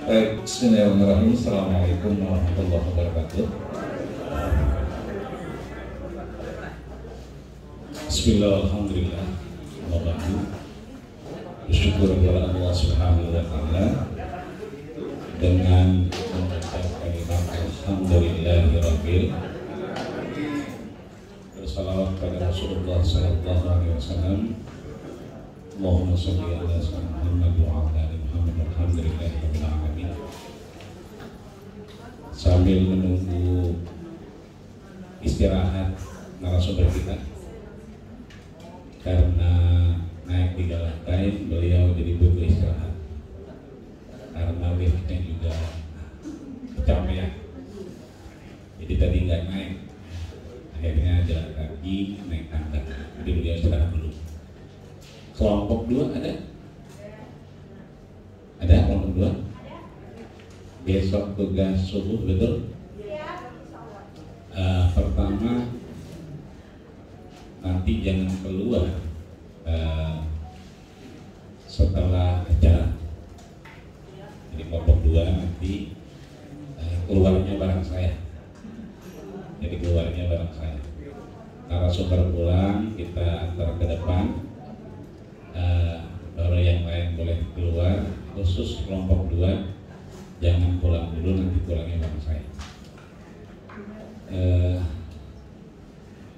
Bismillahirrahmanirrahim. Assalamualaikum warahmatullahi wabarakatuh. Bismillah, alhamdulillah, wabarakatuh. Bersyukur kepada Allah Subhanahu wa Ta'ala dengan membaca kalimat alhamdulillahirabbil bersalawat pada Rasulullah sallallahu alaihi wasallam. Allahumma shalli ala sayyidina Muhammad wa ala ali Muhammad walhamdulillahirabbil alamin. Sambil menunggu istirahat narasumber kita, karena naik 3 lantai, beliau jadi butuh istirahat karena liftnya juga kecapean, jadi tadi nggak naik, akhirnya jalan kaki naik tangga. Jadi beliau istirahat dulu. Kelompok 2 ada kelompok 2 besok tugas subuh, betul? Pertama, nanti jangan keluar setelah acara. Jadi kelompok 2 nanti keluarnya bareng saya. Narasumber pulang, kita antar ke depan, baru yang lain boleh keluar. Khusus kelompok 2 jangan pulang dulu, nanti pulangnya bareng saya.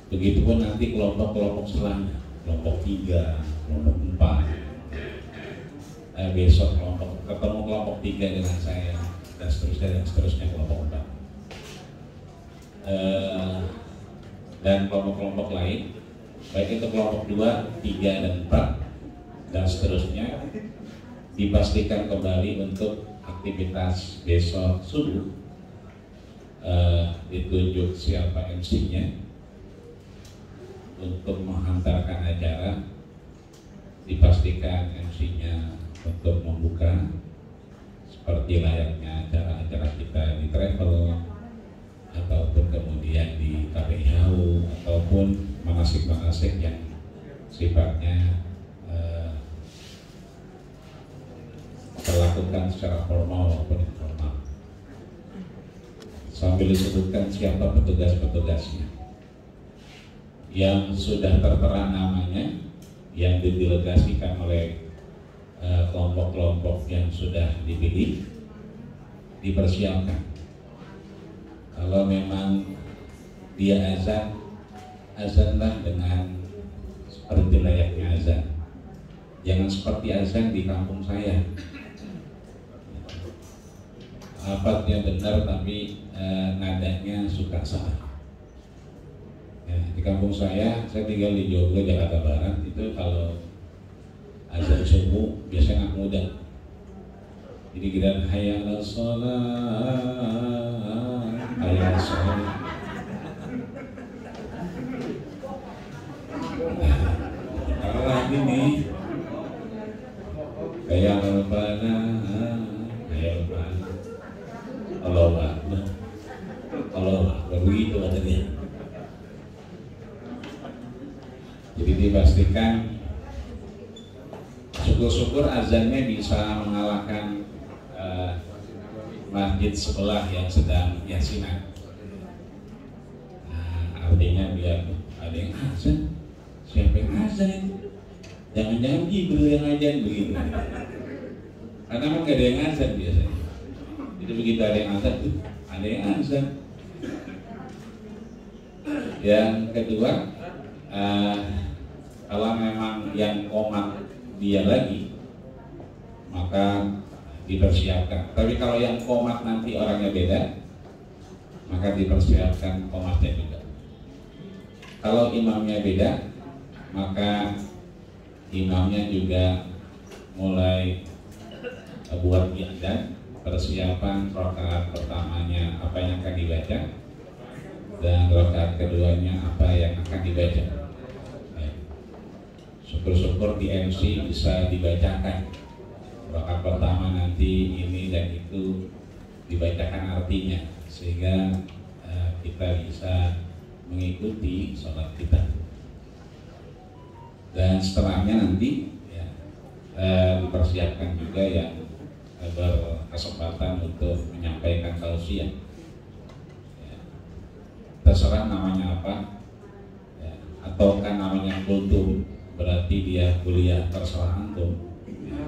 Begitupun nanti kelompok-kelompok selanjutnya, kelompok 3, kelompok 4, besok ketemu kelompok 3 dengan saya, dan seterusnya kelompok 4, dan kelompok-kelompok lain, baik itu kelompok 2, 3, dan 4, dan seterusnya, dipastikan kembali untuk aktivitas besok subuh. Ditunjuk siapa MC-nya untuk menghantarkan acara, dipastikan MC-nya untuk membuka seperti layaknya acara-acara kita di travel ataupun kemudian di KPIHU ataupun manasik-manasik yang sifatnya terlakukan secara formal maupun informal, sambil disebutkan siapa petugas-petugasnya yang sudah tertera namanya, yang didelegasikan oleh kelompok-kelompok yang sudah dipilih, dipersiapkan. Kalau memang dia azanlah dengan seperti layaknya azan. Jangan seperti azan di kampung saya, lafadznya benar tapi nadanya suka salah. Ya, di kampung saya tinggal di Joglo, Jakarta Barat, itu kalau azan subuh biasanya anak muda. Jadi giliran hayya 'alas shalah, hayya 'alas shalah. Kalau lagi nih hayya 'alal falah, hayya 'alal falah, Allahu Akbar, Allahu Akbar, begitu katanya. Jadi dipastikan, syukur-syukur azannya bisa mengalahkan masjid sebelah yang sedang yasinan. Artinya biar ada yang azan, siapa yang azan itu? Jangan-jangan Jibril yang azan, begitu. Karena memang gak ada yang azan biasanya. Jadi begitu ada yang azan tuh, ada yang azan. Yang kedua, kalau memang yang komat dia lagi, maka dipersiapkan. Tapi kalau yang komat nanti orangnya beda, maka dipersiapkan komatnya juga. Kalau imamnya beda, maka imamnya juga mulai buat dan persiapan rakaat pertamanya apa yang akan dibaca, dan rakaat keduanya apa yang akan dibaca. Syukur-syukur di MC bisa dibacakan rakaat pertama nanti ini dan itu, dibacakan artinya, sehingga kita bisa mengikuti sholat kita. Dan setelahnya nanti ya, dipersiapkan juga yang kesempatan untuk menyampaikan tausiah. Ya. Terserah namanya apa, ya. Ataukah namanya kultum, berarti dia kuliah terserah antum. Ya.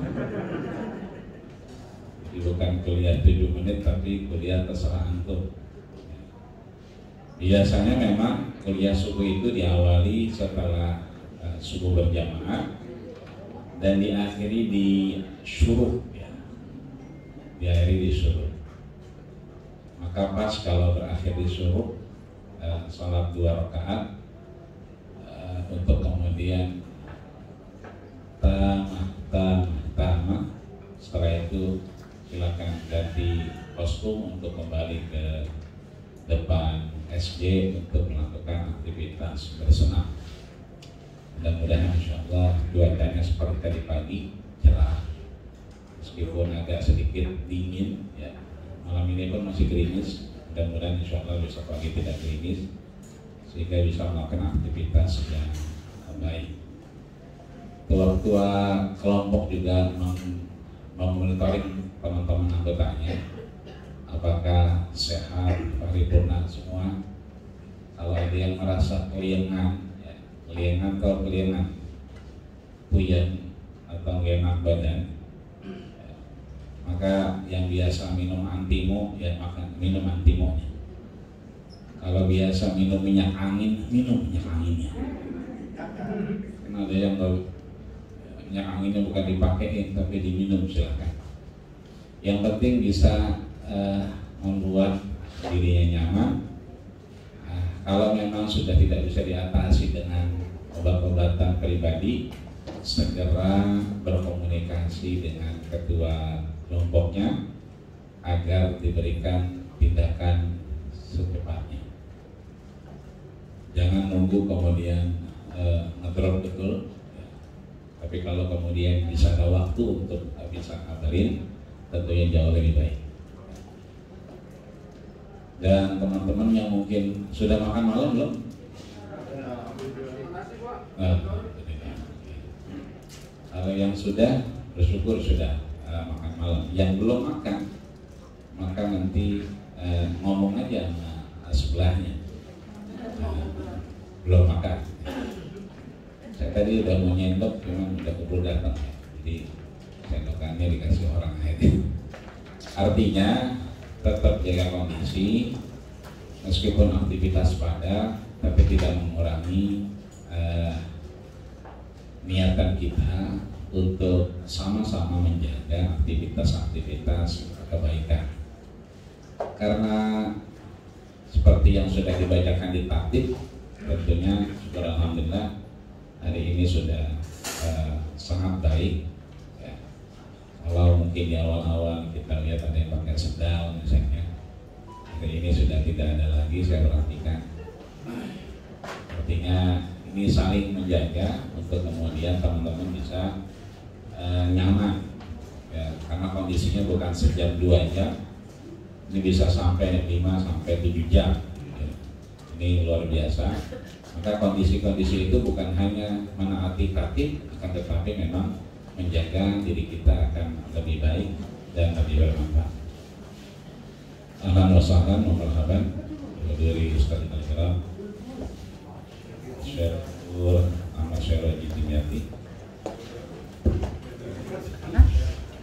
Jadi bukan kuliah 7 menit, tapi kuliah terserah antum. Biasanya memang kuliah subuh itu diawali setelah subuh berjamaah dan diakhiri di syuruq, ya. Diakhiri di syuruq. Maka pas kalau berakhir di syuruq, sholat 2 rakaat, untuk kemudian tamat. Setelah itu silakan ganti kostum untuk kembali ke depan SJ untuk melakukan aktivitas bersenam. Mudah-mudahan insyaallah cuacanya seperti tadi pagi cerah, meskipun agak sedikit dingin, ya. Malam ini pun masih gerimis. Mudah-mudahan insyaallah besok pagi tidak gerimis sehingga bisa melakukan aktivitas yang baik. Ketua kelompok juga memonitoring teman-teman anggotanya apakah sehat, paripurna semua. Kalau ada yang merasa keliengan, ya, keliengan, puyeng atau enak badan, ya, maka yang biasa minum antimo, ya makan minum antimonya. Kalau biasa minum minyak angin, minum minyak anginnya. Karena ada yang minyak anginnya bukan dipakein tapi diminum, silakan. Yang penting bisa membuat dirinya nyaman. Kalau memang sudah tidak bisa diatasi dengan obat-obatan pribadi, segera berkomunikasi dengan ketua kelompoknya agar diberikan tindakan secepatnya. Jangan nunggu kemudian ngedrop betul, ya. Tapi kalau kemudian bisa ada waktu untuk bisa kabarin, tentunya jauh lebih baik. Dan teman-teman yang mungkin sudah makan malam belum? Kalau yang sudah, bersyukur sudah makan malam. Yang belum makan, maka nanti ngomong aja sama sebelahnya. Belum makan. Saya tadi udah mau nyendok, memang udah keburu datang. Jadi sendokannya dikasih orang aja. Artinya tetap jaga kondisi, meskipun aktivitas padat, tapi tidak mengurangi niatan kita untuk sama-sama menjaga aktivitas-aktivitas kebaikan. Karena seperti yang sudah dibacakan di taktib, tentunya syukur alhamdulillah hari ini sudah sangat baik. Kalau mungkin di awal-awal kita lihat ada yang pakai sendal misalnya, hari ini sudah tidak ada lagi, saya perhatikan. Artinya ini saling menjaga untuk kemudian teman-teman bisa nyaman, ya, karena kondisinya bukan sejam 2 jam, ini bisa sampai 5 sampai 7 jam. Ya. Ini luar biasa. Maka kondisi-kondisi itu bukan hanya menaati tatib, akan tetapi memang menjaga diri kita akan lebih baik dan lebih bermanfaat. Ahlan wa sahlan wa marhaban dari Ustaz Al-Kiram Syekh Ahmad Syarwaji Dimyati.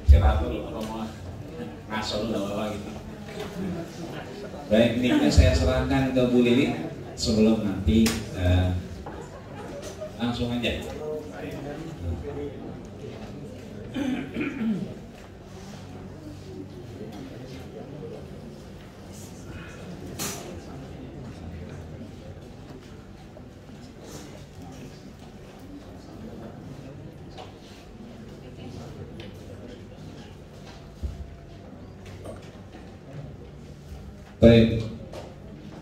Siratul Roma ngasol apa gitu. Baik, ini saya serahkan ke Bu Lili sebelum nanti langsung aja. Baik,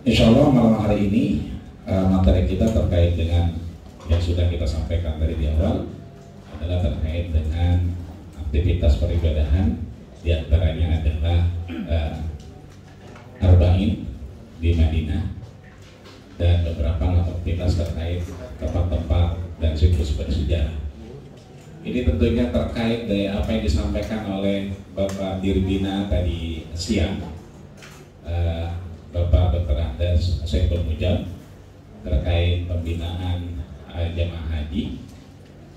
insya Allah malam hari ini materi kita terkait dengan yang sudah kita sampaikan dari di awal adalah terkait dengan aktivitas peribadahan, diantaranya adalah Arba'in di Madinah dan beberapa aktivitas terkait tempat-tempat dan situs bersejarah. Ini tentunya terkait dari apa yang disampaikan oleh Bapak Dirbina tadi siang, Bapak Dr. Andes Saiful Mujab, terkait pembinaan jamaah haji.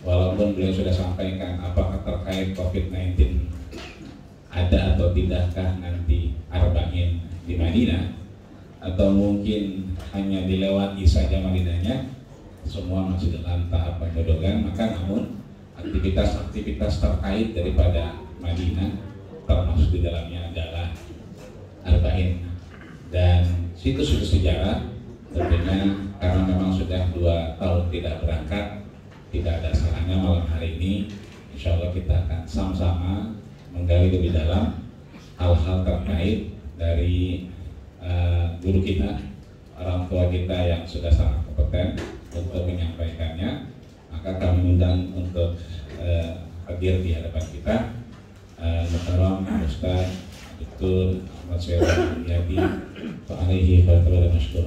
Walaupun beliau sudah sampaikan apakah terkait COVID-19 ada atau tidakkah nanti arba'in di Madinah, atau mungkin hanya dilewati saja Madinahnya, semua masih dalam tahap penjodogan. Maka namun aktivitas-aktivitas terkait daripada Madinah termasuk di dalamnya adalah arba'in dan situs-situs sejarah. Tentunya karena memang sudah 2 tahun tidak berangkat, tidak ada salahnya malam hari ini insya Allah kita akan sama-sama menggali lebih dalam hal-hal terkait dari guru kita, orang tua kita yang sudah sangat kompeten untuk menyampaikannya. Maka kami undang untuk hadir di hadapan kita Muhtaram Ustaz Dr. Ahmad Syarif Yadi wa alaihi wa masykur.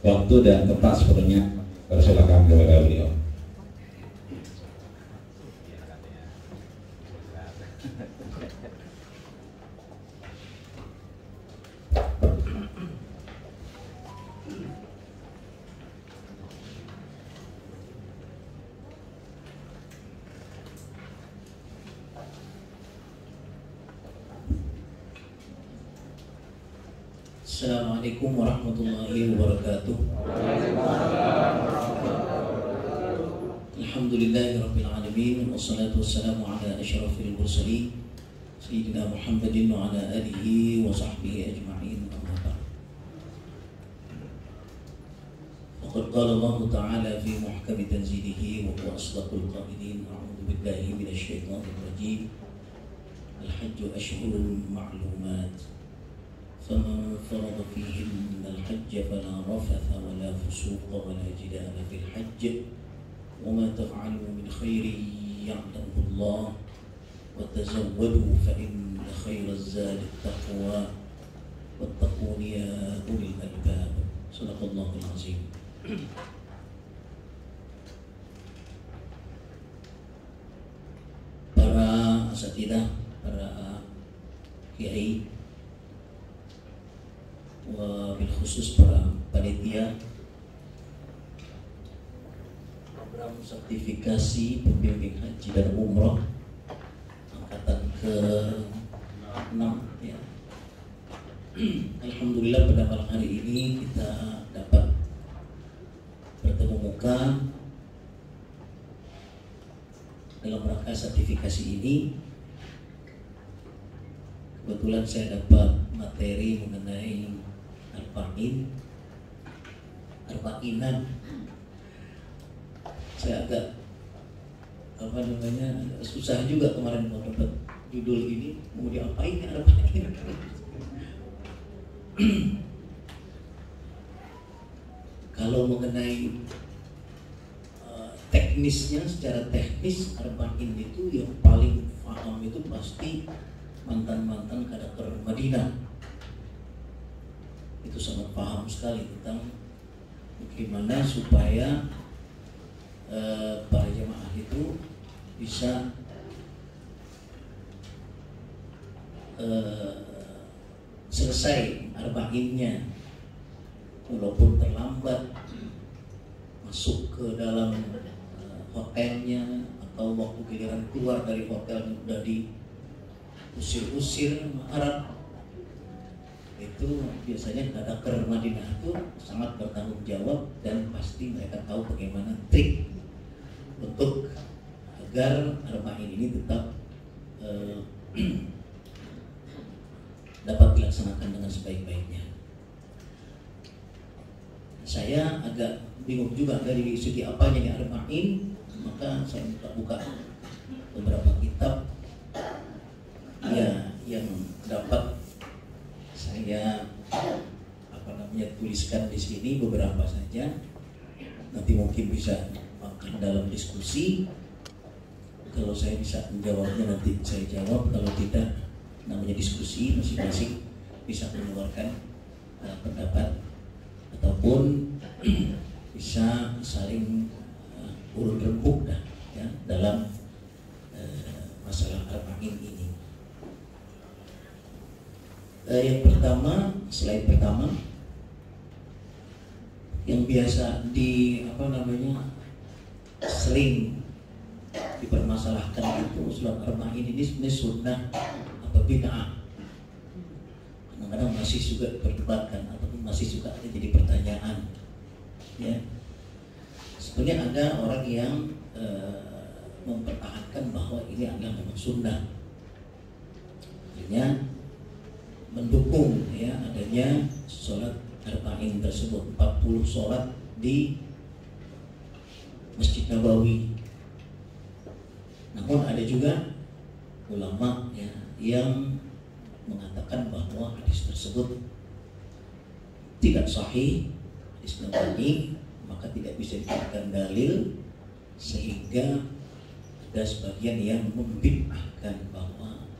Waktu dan tempat sepenuhnya persilakan kepada beliau. Assalamualaikum warahmatullahi wabarakatuh. Alhamdulillahirabbil alamin wassalatu wassalamu ala asyrafil mursalin sayyidina Muhammadin wa ala alihi wa sahbihi ajma'in. Amma ba'd. Faqad qala Allah ta'ala fi muhkami tanzilihi wa huwa asdaqul qailin. A'udzu billahi minasy syaithanir rajim. Al-hajju ashhurun ma'lumat. فمن فرض فيهن الحج فلا رفث ولا فسوق ولا جدال في الحج وما تفعلوا من خير يعلمه الله وتزودوا فإن خير الزاد التقوى واتقون يا أولي الألباب. صدق الله العظيم. Para asatidah, para kiai, wabil khusus para panitia program sertifikasi pembimbing haji dan umroh angkatan ke-6 ya. Alhamdulillah pada malam hari ini kita dapat bertemu muka dalam rangka sertifikasi ini. Kebetulan saya dapat materi mengenai arbainan. Saya agak susah juga kemarin mau dapat judul ini, mau diapain ya arba'in. Kalau mengenai teknisnya, secara teknis arba'in itu yang paling paham itu pasti mantan-mantan kader Madinah. Itu sangat paham sekali tentang bagaimana supaya para jemaah itu bisa selesai arba'innya walaupun terlambat masuk ke dalam hotelnya, atau waktu giliran keluar dari hotel udah diusir-usir Arab. Itu biasanya kadaker Madinah itu sangat bertanggung jawab dan pasti mereka tahu bagaimana trik untuk agar arba'in ini tetap dapat dilaksanakan dengan sebaik-baiknya. Saya agak bingung juga dari segi apanya nih arba'in, maka saya buka beberapa kitab ya yang dapat saya tuliskan di sini beberapa saja. Nanti mungkin bisa makan dalam diskusi. Kalau saya bisa menjawabnya nanti saya jawab, kalau tidak namanya diskusi, masing-masing bisa mengeluarkan pendapat ataupun bisa saling Yang pertama, slide pertama, yang biasa sering dipermasalahkan itu sholat arba'in ini sebenarnya sunnah atau bid'ah. Kadang-kadang masih juga diperdebatkan ataupun masih juga ada jadi pertanyaan. Ya, sebenarnya ada orang yang mempertahankan bahwa ini adalah memang sunnah, artinya mendukung ya adanya sholat arba'in tersebut, 40 sholat di Masjid Nabawi. Namun ada juga ulama ya, yang mengatakan bahwa hadis tersebut tidak sahih, hadis Nabawi, maka tidak bisa dijadikan dalil, sehingga ada sebagian yang membid'ahkan bahwa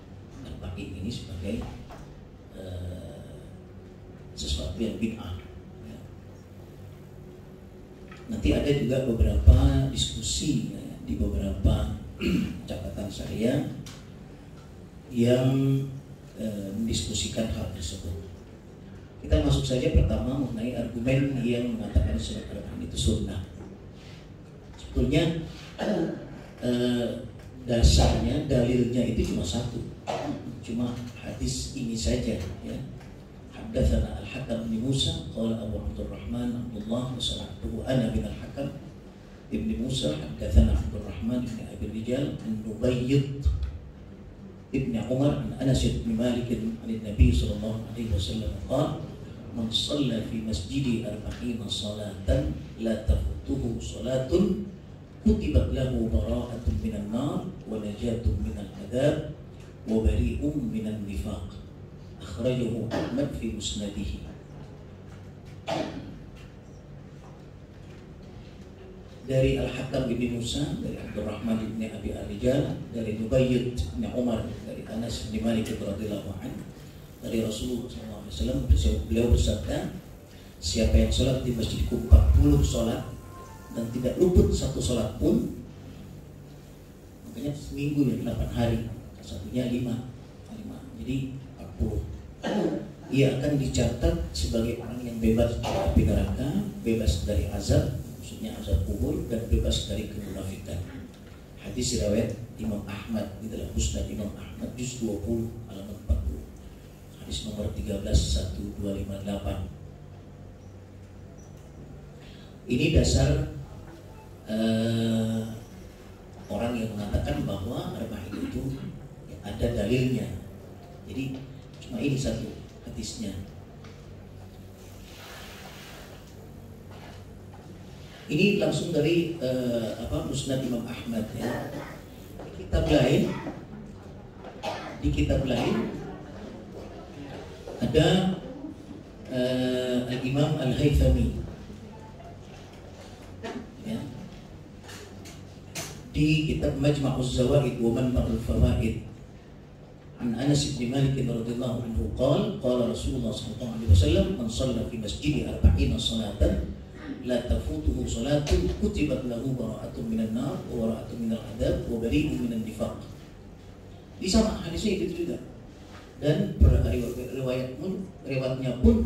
arba'in ini sebagai sesuatu yang bid'ah. Ya. Nanti ada juga beberapa diskusi ya, di beberapa catatan saya yang mendiskusikan hal tersebut. Kita masuk saja pertama mengenai argumen yang mengatakan sholat arba'in itu sunnah. Sebetulnya dasarnya, dalilnya itu cuma satu, cuma hadis ini saja ya. Haddatsana al-Hakam bin Musa qala Abu Abdurrahman Abdullah wa salatuhu ana bin al-Hakam ibn Musa haddatsana Abdurrahman bin Abi Rijal an Nubayyid ibn Umar an Anas bin Malik an Nabi sallallahu alaihi wasallam qala man shalla fi masjidi 40 salatan la tafutuhu salatun kutibat lahu bara'atun minan nar wa najatun minal adab wa bari'un minan nifaq. Akhrajahu Ahmad fi musnadihi. Dari Al-Hakam bin Musa, dari Abdurrahman bin Abi Rijal, dari Nubayyid bin Umar, dari Anas bin Malik radhiyallahu anhu, dari Rasulullah SAW, beliau bersabda, siapa yang sholat di masjidku 40 sholat dan tidak luput satu sholat pun, makanya seminggu ya 8 hari, satunya 5, jadi 40. Ia akan dicatat sebagai orang yang bebas dari api neraka, bebas dari azab, maksudnya azab kubur, dan bebas dari kemunafikan. Hadis riwayat Imam Ahmad di dalam Musnad Imam Ahmad juz 20 halaman 40. Hadis nomor 131258. Ini dasar orang yang mengatakan bahwa arba'in itu ada dalilnya. Jadi cuma ini satu hadisnya. Ini langsung dari Musnad Imam Ahmad ya. Di kitab lain ada Al-Imam Al-Haythami ya. Di kitab Majma'uz Zawaid wa Manba'ul Fawaid an Anas bin Malik radhiyallahu anhu qala Rasulullah sallallahu alaihi wasallam man shalla fi masjidi 40 salatan la tafutuhu salatun kutibat lahu bara'atun minan nar wa bara'atun minal adab wa bari'un minan nifaq. Di sama hadisnya itu juga. Dan riwayatnya pun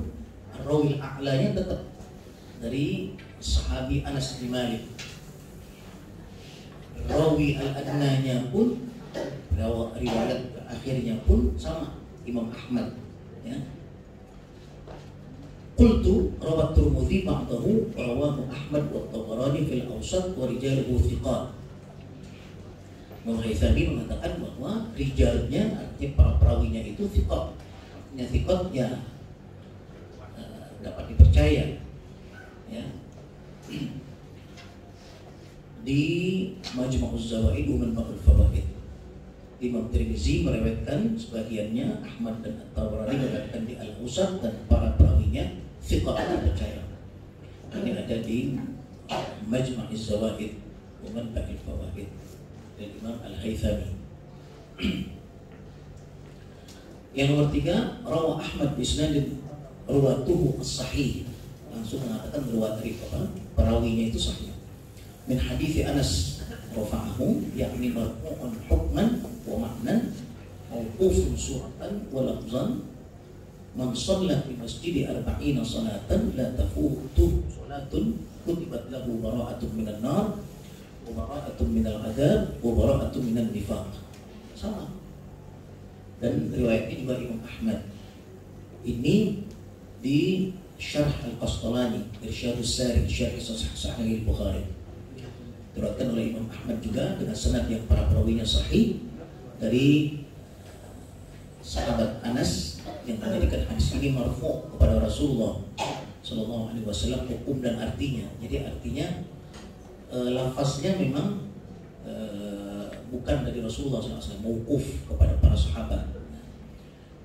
rawi a'lanya tetap dari sahabi Anas bin Malik. Rawi al-adnanya pun, riwayat akhirnya pun sama Imam Ahmad ya. Qultu rawat Tirmidzi ba'dahu rawahu Ahmad wa Tabarani fil Awsat wa rijaluhu thiqat. Imam Haythami mengatakan bahwa rijalnya, artinya para perawinya itu thiqat. Artinya thiqat ya dapat dipercaya ya. Di Majma'uz Zawaid wa Manba'ul Fawaid, Imam Tirmizi meriwayatkan sebagiannya, Ahmad dan At-Tabarani meriwayatkan di Al-Awsat, dan para perawinya thiqat, dipercaya. Ini ada di Majma'uz Zawaid wa Manba'ul Fawaid dari Imam Al-Haythami. Yang nomor 3, rawa Ahmad bisnadin ruwatuhu as-sahih, langsung mengatakan riwayat dari perawinya itu sahih. Min hadits Anas rafa'ahu, yakni marfu'un hukman wa ma'nan mawqufun suratan wa lafzan man shalla fi masjidi arba'ina salatan la tafutuhu salatun kutibat lahu bara'atun minan nar wa bara'atun minal adab wa bara'atun minan nifaq. Sama. Dan riwayatnya juga Imam Ahmad. Ini di Syarh Al-Qastalani, Irsyadus Sari, Syarh Sahih Al-Bukhari. Diriwayatkan oleh Imam Ahmad juga dengan sanad yang para perawinya sahih dari sahabat Anas yang menjadikan hadis ini marfu kepada Rasulullah Sallallahu Alaihi Wasallam hukum dan artinya. Jadi artinya lafaznya memang bukan dari Rasulullah SAW, mauquf kepada para sahabat.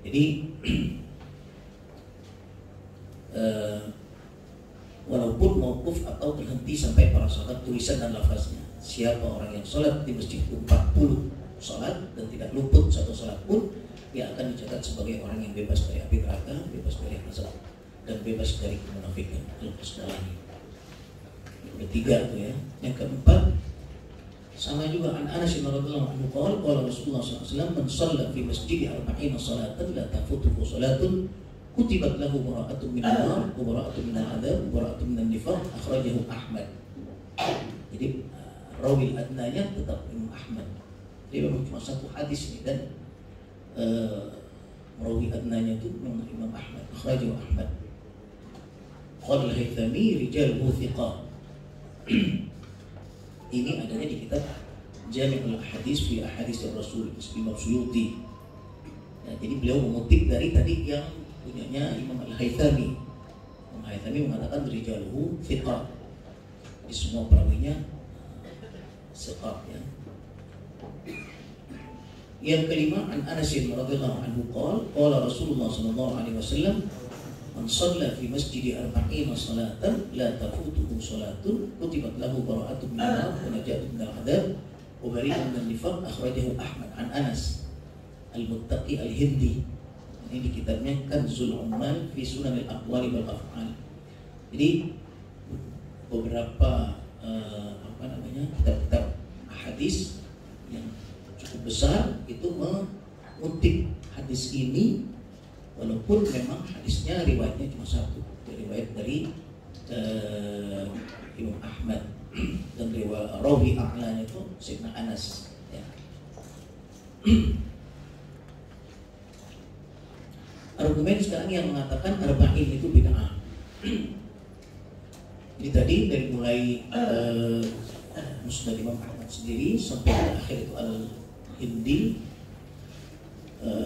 Jadi walaupun mauquf atau terhenti sampai para sahabat, tulisan dan lafaznya, siapa orang yang sholat di masjid 40 sholat dan tidak luput satu sholat pun, dia akan dicatat sebagai orang yang bebas dari api neraka, bebas dari azab, dan bebas dari kemunafikan. Al-Qastalani. Ketiga tuh ya. Yang keempat, sama juga an Anas radhiyallahu anhu qala Rasulullah SAW, man shalla fi masjidi arba'ina salatan la tafutuhu salatun kutibat lahu bara'atun minan nar wa bara'atun minal adab wa bara'atun minan nifaq, akhrajahu Ahmad. Jadi rawi adnanya tetap Imam Ahmad. Jadi memang cuma satu hadis ini, dan rawi adnanya itu memang Imam Ahmad, akhrajahu Ahmad. Qala al-Haythami rijaluhu thiqat. Ini adanya di kitab Jami'ul Hadis fi Ahadits Rasul Imam Suyuti. Ya, jadi beliau mengutip dari tadi yang punyanya Imam Al-Haythami. Imam Al-Haythami mengatakan rijaluhu thiqat. Di semua perawinya thiqat ya. Yang kelima, an Anas radhiyallahu anhu qala Rasulullah sallallahu alaihi wasallam, man shalla fi masjidi arba'ina salatan la tafutuhu salatun kutibat lahu bara'atun minan nar wa najatun minal adab wa bari'un minal nifaq, akhrajahu Ahmad an Anas Al-Muttaqi Al-Hindi. Ini di kitabnya Kanzul Ummal fi Sunan Al-Aqwali wal Af'al. Jadi beberapa kitab-kitab hadis yang cukup besar itu mengutip hadis ini, walaupun memang hadisnya riwayatnya cuma satu, riwayat dari Imam Ahmad, dan riwayat rawi a'lanya itu Sayyidina Anas ya. Argumen sekarang yang mengatakan arba'in itu bid'ah. Jadi tadi dari mulai Musnad Imam Ahmad sendiri sampai akhir itu Al-Hindi,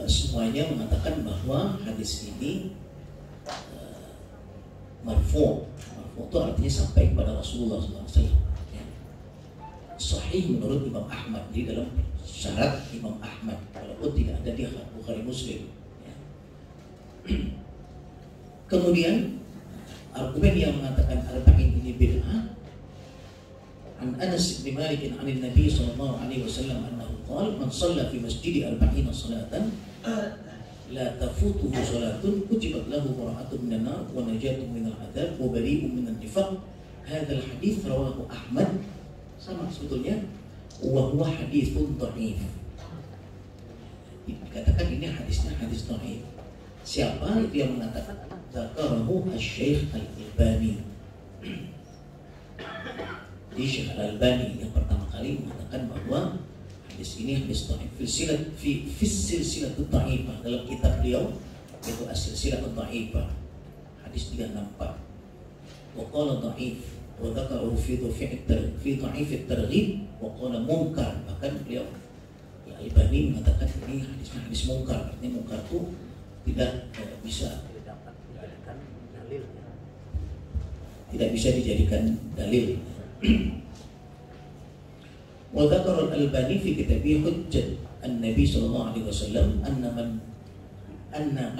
semuanya mengatakan bahwa hadis ini marfu. Marfu itu artinya sampai kepada Rasulullah SAW. Ya. Sahih menurut Imam Ahmad, di dalam syarat Imam Ahmad, walaupun tidak ada di Bukhari Muslim. Ya. Kemudian argumen yang mengatakan arba'in ini bid'ah, an Anas bin Malik an Nabi sallallahu alaihi wasallam annahu qala man shalla fi masjidi arba'ina salatan la tafutuhu salatun kutibat lahu bara'atun minan nar wa najatun minal adab wa bari'un minan nifaq. Hadzal hadits rawahu Ahmad, sama sebetulnya, wa huwa haditsun dhaif. Dikatakan ini hadisnya hadis dhaif. Siapa itu yang mengatakan? Dzakarahu Asy-Syaikh Al-Albani. Di Syekh Al-Albani yang pertama kali mengatakan bahwa hadis ini hadis dhaif fi silsilah dhaifah, dalam kitab beliau yaitu As-Silsilah Dhaifah hadis 364. Wa qala dhaif wa dzakarahu fi dhaif at-targhib wa qala munkar. Bahkan beliau Al-Albani mengatakan ini hadisnya hadis munkar. Artinya munkar itu tidak bisa dijadikan dalil. Wa dzakara Al-Albani fi kitabih Hujjat An-Nabi sallallahu alaihi wasallam anna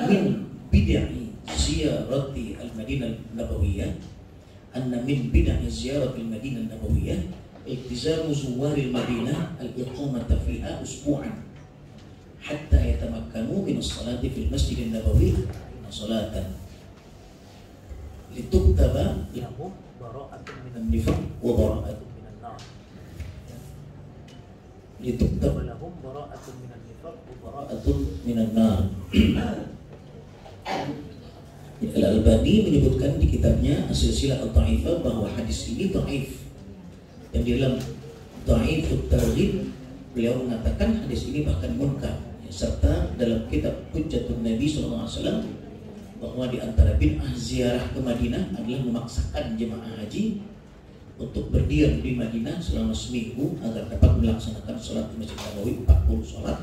min bid'i ziyarati al-Madinah an-Nabawiyyah iltizamu zuwari al-Madinah al-iqamata fiha usbu'an hatta yatamakkanu min as-salati fil masjid an-Nabawi salatan lituktaba lahum bara'atun minan nifaq wa bara'atun minan nar. Lituktaba lahum bara'atun minan nifaq wa bara'atun minan nar. Al-Albani menyebutkan di kitabnya As-Silsilah Ad-Dha'ifah bahwa hadis ini dhaif. Dan di dalam Dhaifut Targhib beliau mengatakan hadis ini bahkan munkar. Serta dalam kitab Hujjatun Nabi SAW bahwa di antara bid'ah ziarah ke Madinah adalah memaksakan jemaah haji untuk berdiam di Madinah selama seminggu agar dapat melaksanakan sholat di Masjid Nabawi 40 sholat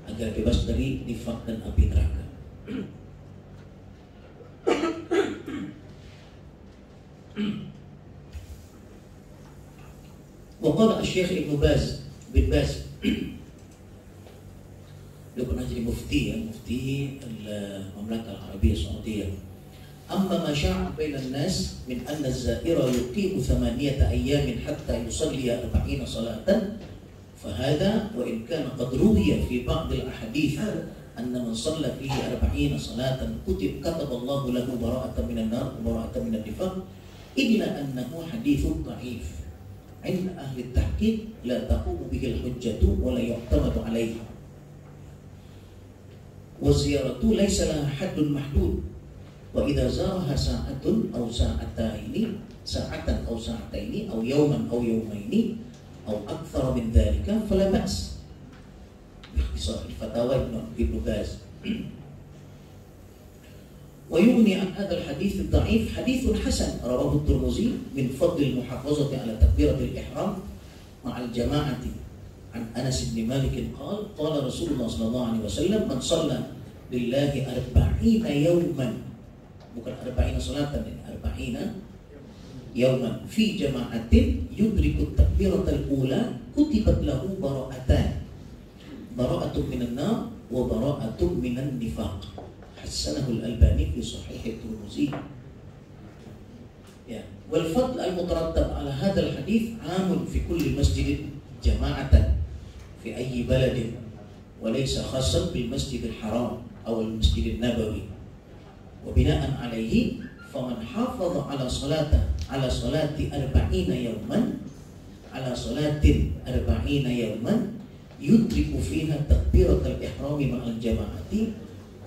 agar bebas dari nifaq dan api neraka. Waqala Syekh Ibnu Baz bin Baz, dia pernah jadi mufti Al-Mamlakah Al-Arabiyyah Saudiyah. Amma ma sya'a bainan nas min anna az-za'ira yuqimu 8 ayyamin hatta yusalli 40 salatan fahada wa in kana qad ruwiya fi ba'd al-ahadith anna man shalla fihi 40 salatan kataba Allahu lahu bara'atan minan nar wa bara'atan minan nifaq illa annahu hadithun dha'if. 'Inda ahli at-tahqiq la taqumu bihi al-hujjatu wa la yu'tamadu 'alayhi. Waziyaratu laisa laha haddun mahdud wa idza zaraha sa'atun aw sa'ataini aw yawman aw yawmaini aw akthar min dhalika fala ba's. Ikhtisar Fatawa Ibnu Baz. Wa yughni an hadha al-hadith ad-dha'if hadithun hasan rawahu at-Tirmidzi min fadl al-muhafazati ala takbirat al-ihram ma'a al-jama'ati. An Anas bin Malik qala Rasulullah sallallahu alaihi wasallam man shalla lillahi 40 yawman, bukan 40 salatan, 40 yawman fi jama'atin yudriku takbiratal ula kutibat lahu bara'atan, bara'atun minan nar wa bara'atun minan nifaq. Hasanahu Al-Albani fi Sahih At-Tirmidzi. Ya, wal fadl al-mutarattab ala hadzal hadits 'amun fi kulli masjid jama'atan fi ayyi baladin wa laysa khassan bil Masjidil Haram aw al-Masjidin Nabawi. Wa bina'an 'alaihi faman hafaza ala salati 40 yawman yudriku fiha takbiratul ihrami ma'al jama'ati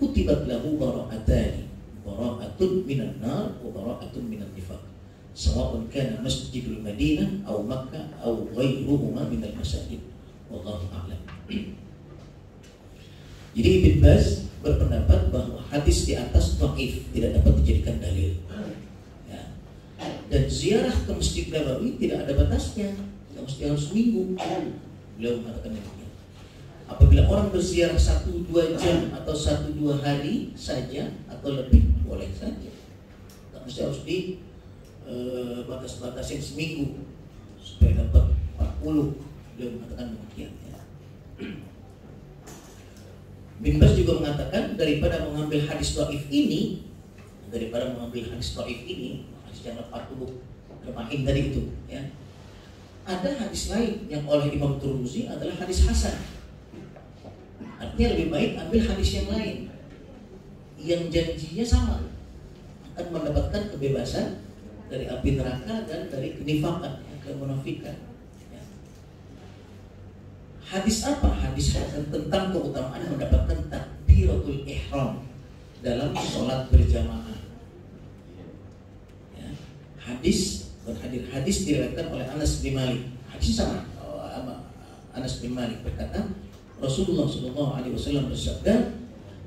kutibat lahu bara'atun minan nar wa bara'atun minan nifaq sawa'un kana Masjidul Madinah aw Makkah aw ghairuhuma minal masajid. Wallahu a'lam. Jadi Ibn Baz berpendapat bahwa hadis di atas dhaif, tidak dapat dijadikan dalil. Ya. Dan ziarah ke Masjid Nabawi tidak ada batasnya, tidak mesti harus seminggu. Beliau mengatakan demikian. Apabila orang berziarah 1-2 jam atau 1-2 hari saja atau lebih, boleh saja. Tidak mesti harus di batas-batasin seminggu supaya dapat 40. Beliau mengatakan demikian. Ya. Bin Baz juga mengatakan daripada mengambil hadis dhaif ini, hadis yang 40 kemahin tadi itu, ya. Ada hadis lain yang oleh Imam Tirmidzi adalah hadis hasan. Artinya lebih baik ambil hadis yang lain yang janjinya sama, akan mendapatkan kebebasan dari api neraka dan dari kenifakan, kemunafikan. Hadis apa? Hadis tentang keutamaan mendapatkan takbiratul ihram dalam sholat berjamaah. Ya. Hadis diriwayatkan oleh Anas bin Malik. Hadis sama. Anas bin Malik berkata, Rasulullah SAW bersabda,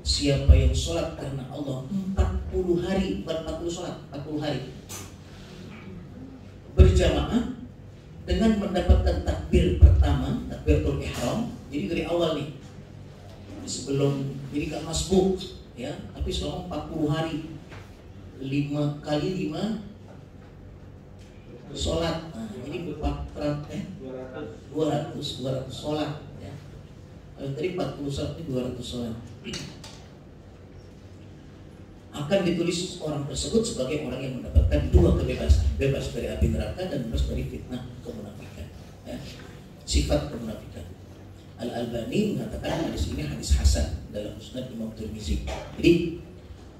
siapa yang sholat karena Allah 40 hari, bukan 40 sholat, 40 hari berjamaah dengan mendapatkan takbir pertama, takbiratul ihram. Jadi dari awal nih, sebelum, jadi gak masbuk, ya, tapi selama 40 hari 5 kali 5 sholat. Nah, jadi 200 sholat, ya. Tadi 40 sholat ini 200 sholat. Akan ditulis orang tersebut sebagai orang yang mendapatkan 2 kebebasan, bebas dari api neraka dan bebas dari fitnah kemunafikan, ya. Sifat kemunafikan. Al-Albani mengatakan hadis ini hadis hasan dalam Musnad Imam Tirmidzi. Jadi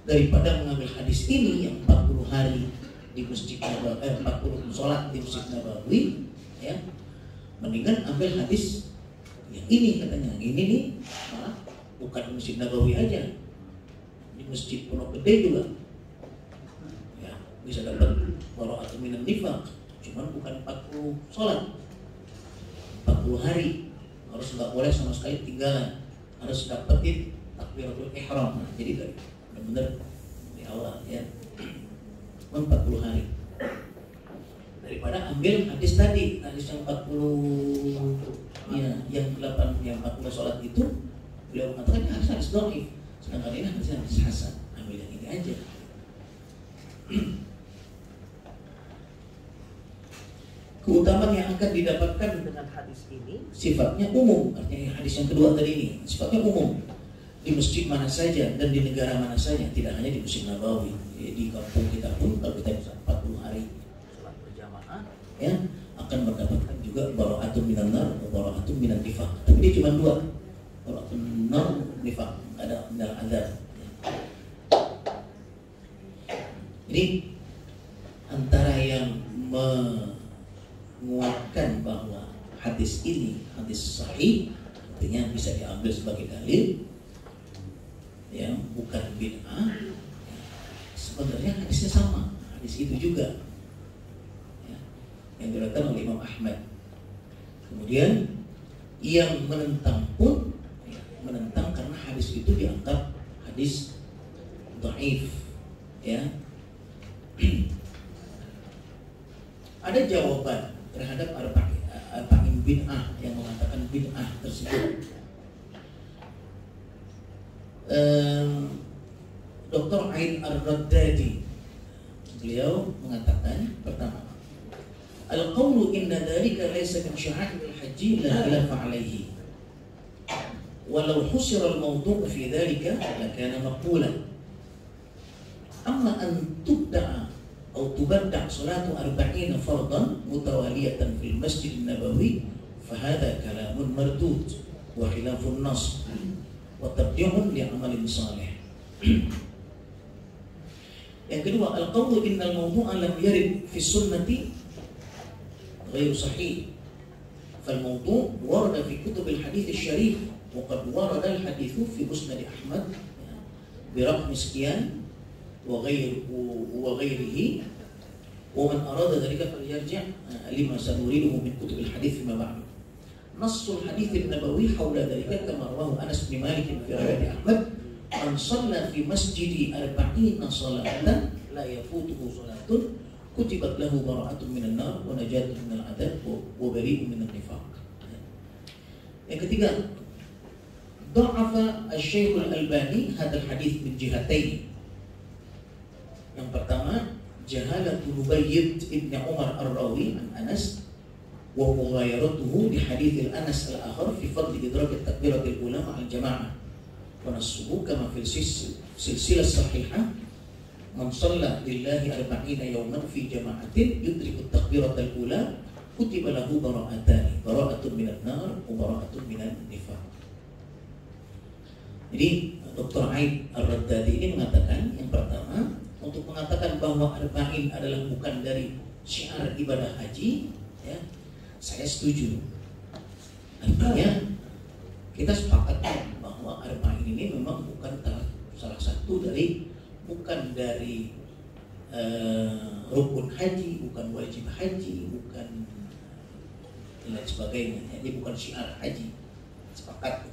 daripada mengambil hadis ini yang 40 hari di Masjid Nabawi, 40 sholat di Masjid Nabawi, ya, mendingan ambil hadis yang ini, katanya ini nih malah bukan Masjid Nabawi aja, di Masjid Pondok Gede juga bisa dapat bara'atun minan nifaq, cuman bukan 40 sholat, 40 hari harus nggak boleh sama sekali tinggalan, harus dapetin takbiratul ihram. Nah, jadi dari benar-benar di awal ya, 40 hari. Daripada ambil hadis tadi, hadis yang 40 ya, yang 40 sholat itu, beliau mengatakan hadis dhaif, sedangkan ini hadis hasan. Ambil yang ini aja. Keutamaan yang akan didapatkan dengan hadis ini sifatnya umum, artinya hadis yang kedua tadi ini sifatnya umum, di masjid mana saja dan di negara mana saja, tidak hanya di Masjid Nabawi. Di kampung kita pun kalau kita bisa 40 hari sholat berjamaah ya, akan mendapatkan juga bara'atun minan nar, bara'atun minan nifaq. Tapi dia cuma dua, bara'atun nar, nifaq, ada minal adzab. Ini antara yang menguatkan bahwa hadis ini hadis sahih, artinya bisa diambil sebagai dalil ya, bukan bid'ah. Sebenarnya hadisnya sama, hadis itu juga ya, yang diriwayatkan oleh Imam Ahmad. Kemudian yang menentang pun ya, menentang karena hadis itu dianggap hadis dhaif ya. Ada jawaban terhadap arba'in bid'ah yang mengatakan bid'ah tersebut. Dr. Ain Ar-Raddadi beliau mengatakan, pertama, al-qawlu inna dhalika laysa min sya'a'iril haji la khilafa alayhi walau husira al-mawdu' fi dhalika lakana maqbulan, amma an tubda'a atau tubadda' salatu 40 fardan mutawaliyatan fil masjid nabawi fahada kalamun mardud wa khilafun nas wa tabdi'un li'amalin salih. Yang kedua, al-qawlu innal mawdu'a lam yarid fi sunnati ghairu sahih, fal mawdu' warada fi kutub al-hadith al-syarif wa qad warada al-hadithu fi musnad Ahmad bi raqm sekian wa ghairihi wa man arada dhalika falyarji' lima sanuriduhu min kutub al-hadith fima ba'du. Nassul hadith an-nabawi hawla dhalika kama rawahu Anas bin Malik fi riwayat Ahmad, man shalla fi masjidi 40 salatan la yafutuhu salatun kutibat lahu bara'atun minan nar wa najatun minal adab wa bari'un minan nifaq. Yang ketiga, dha'afa asy-Syaikh al-Albani hadzal hadits min jihatayn. Yang pertama, jahalatu Nubayyid ibn Umar ar-Rawi an Anas wa mughayaratuhu li hadits Anas al-akhar fi fadl idrak at-takbirat al-ula ma'al jama'ah wa nassuhu kama fi silsilah sahihah man shalla lillahi 40 yawman fi jama'atin yudriku at-takbirat al-ula kutiba lahu bara'atan, bara'atun minan nar wa bara'atun minan nifaq. Jadi Dr. Ain Ar-Raddadi ini mengatakan, yang pertama, untuk mengatakan bahwa arba'in adalah bukan dari syiar ibadah haji ya, saya setuju. Artinya kita sepakat bahwa arba'in ini memang bukan salah satu dari, bukan dari rukun haji, bukan wajib haji, bukan dan lain sebagainya. Jadi bukan syiar haji. Sepakat.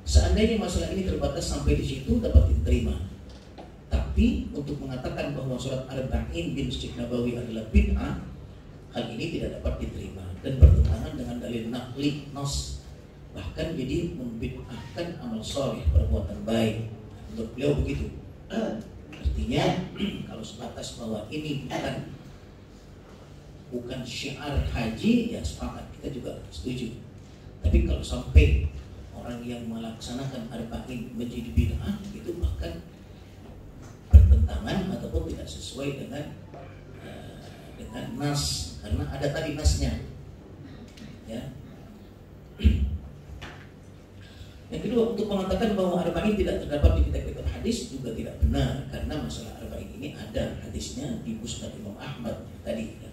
Seandainya masalah ini terbatas sampai di situ dapat diterima. Tapi untuk mengatakan bahwa sholat arba'in bin Masjid Nabawi adalah bid'ah, hal ini tidak dapat diterima dan bertentangan dengan dalil naqli nas, bahkan jadi membid'ahkan amal soleh, perbuatan baik. Menurut beliau begitu. Artinya kalau sebatas bahwa ini bukan syiar haji, ya sepakat, kita juga setuju. Tapi kalau sampai orang yang melaksanakan arba'in menjadi bid'ah, itu bahkan bertentangan ataupun tidak sesuai dengan nas, karena ada tadi nasnya ya. Yang kedua, untuk mengatakan bahwa arba'in tidak terdapat di kitab-kitab hadis juga tidak benar, karena masalah arba'in ini ada hadisnya di Musnad Imam Ahmad tadi ya.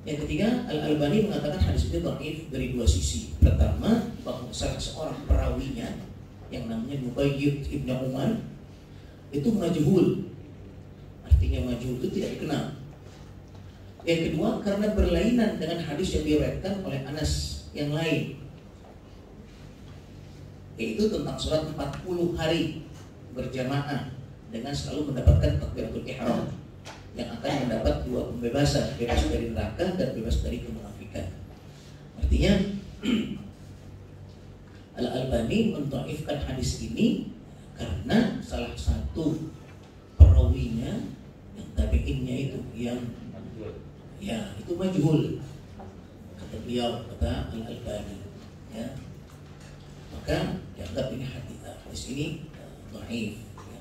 Yang ketiga, Al-Albani mengatakan hadis ini dhaif dari dua sisi. Pertama, bahwa salah seorang perawinya yang namanya Nubayyid ibn Umar itu majhul. Artinya majhul itu tidak dikenal. Yang kedua, karena berlainan dengan hadis yang diriwayatkan oleh Anas yang lain, yaitu tentang sholat 40 hari berjamaah dengan selalu mendapatkan takbiratul ihram, yang akan mendapat 2 pembebasan, bebas dari neraka dan bebas dari kemunafikan. Artinya Al-Albani mendhaifkan hadis ini karena salah satu perawinya yang tabi'innya itu yang itu majhul, kata beliau, kata Al-Albani, ya. Maka dianggap ini hadis ini dhaif, ya.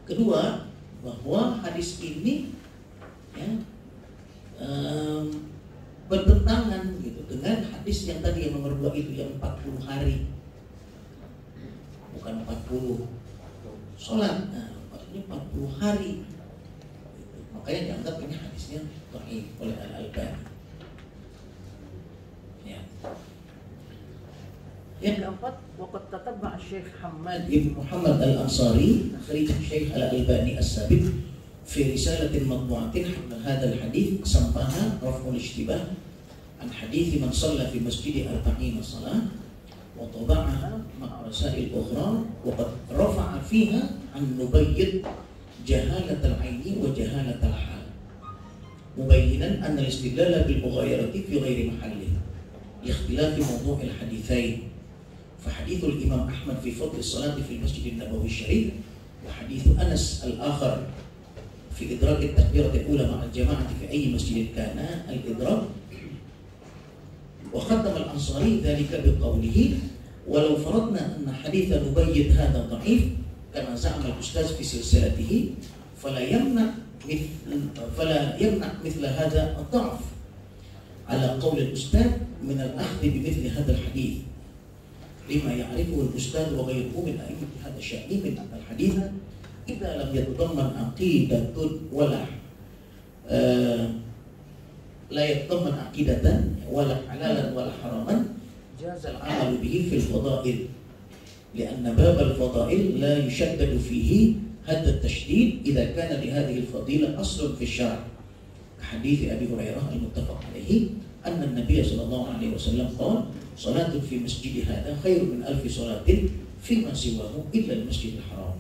Kedua, bahwa hadis ini ya, bertentangan gitu dengan hadis yang tadi yang nomor 2 itu, yang 40 hari, bukan 40 sholat, nah maksudnya 40 hari gitu. Makanya dianggap ini hadisnya dhaif oleh Al-Albani, ya. Yang keempat, waqad tatabba'a Syekh Hamad ibn Muhammad Al-Ansari takhrij Syekh Al-Albani As-Sabiq fi risalatin matbu'atin hawla hadzal hadits samaha raf'ul ishtibah an hadits man shalla fi masjid 40 shalah wa taba'aha ma'a rasail ukhra wa qad rafa'a fiha an nubayyid jahalat al-'aini wa jahalat al-hal mubayyinan anna al-istidlal bil mughayarati fi ghairi mahallihi li ikhtilafi mawdu' al-haditsain. فحديث الإمام أحمد في فضل الصلاة في المسجد النبوي الشريف وحديث أنس الآخر في إدراك التكبيرة الأولى مع الجماعة في أي مسجد كان الإدراك. وختم الأنصاري ذلك بقوله ولو فرضنا أن حديث نبيد هذا ضعيف كما زعم الأستاذ في سلسلته فلا يمنع مثل هذا الضعف على قول الأستاذ من الأخذ بمثل هذا الحديث لما يعرفه الأستاذ وغيره من أئمة هذا الشأن من أن الحديث إذا لم يتضمن عقيدة ولا لا يتضمن عقيدة ولا حلالا ولا حراما جاز العمل به في الفضائل لأن باب الفضائل لا يشدد فيه هذا التشديد إذا كان لهذه الفضيلة أصل في الشرع كحديث أبي هريرة المتفق عليه أن النبي صلى الله عليه وسلم قال صلاة في مسجد هذا خير من 1000 صلاة فيما سواه إلا المسجد الحرام.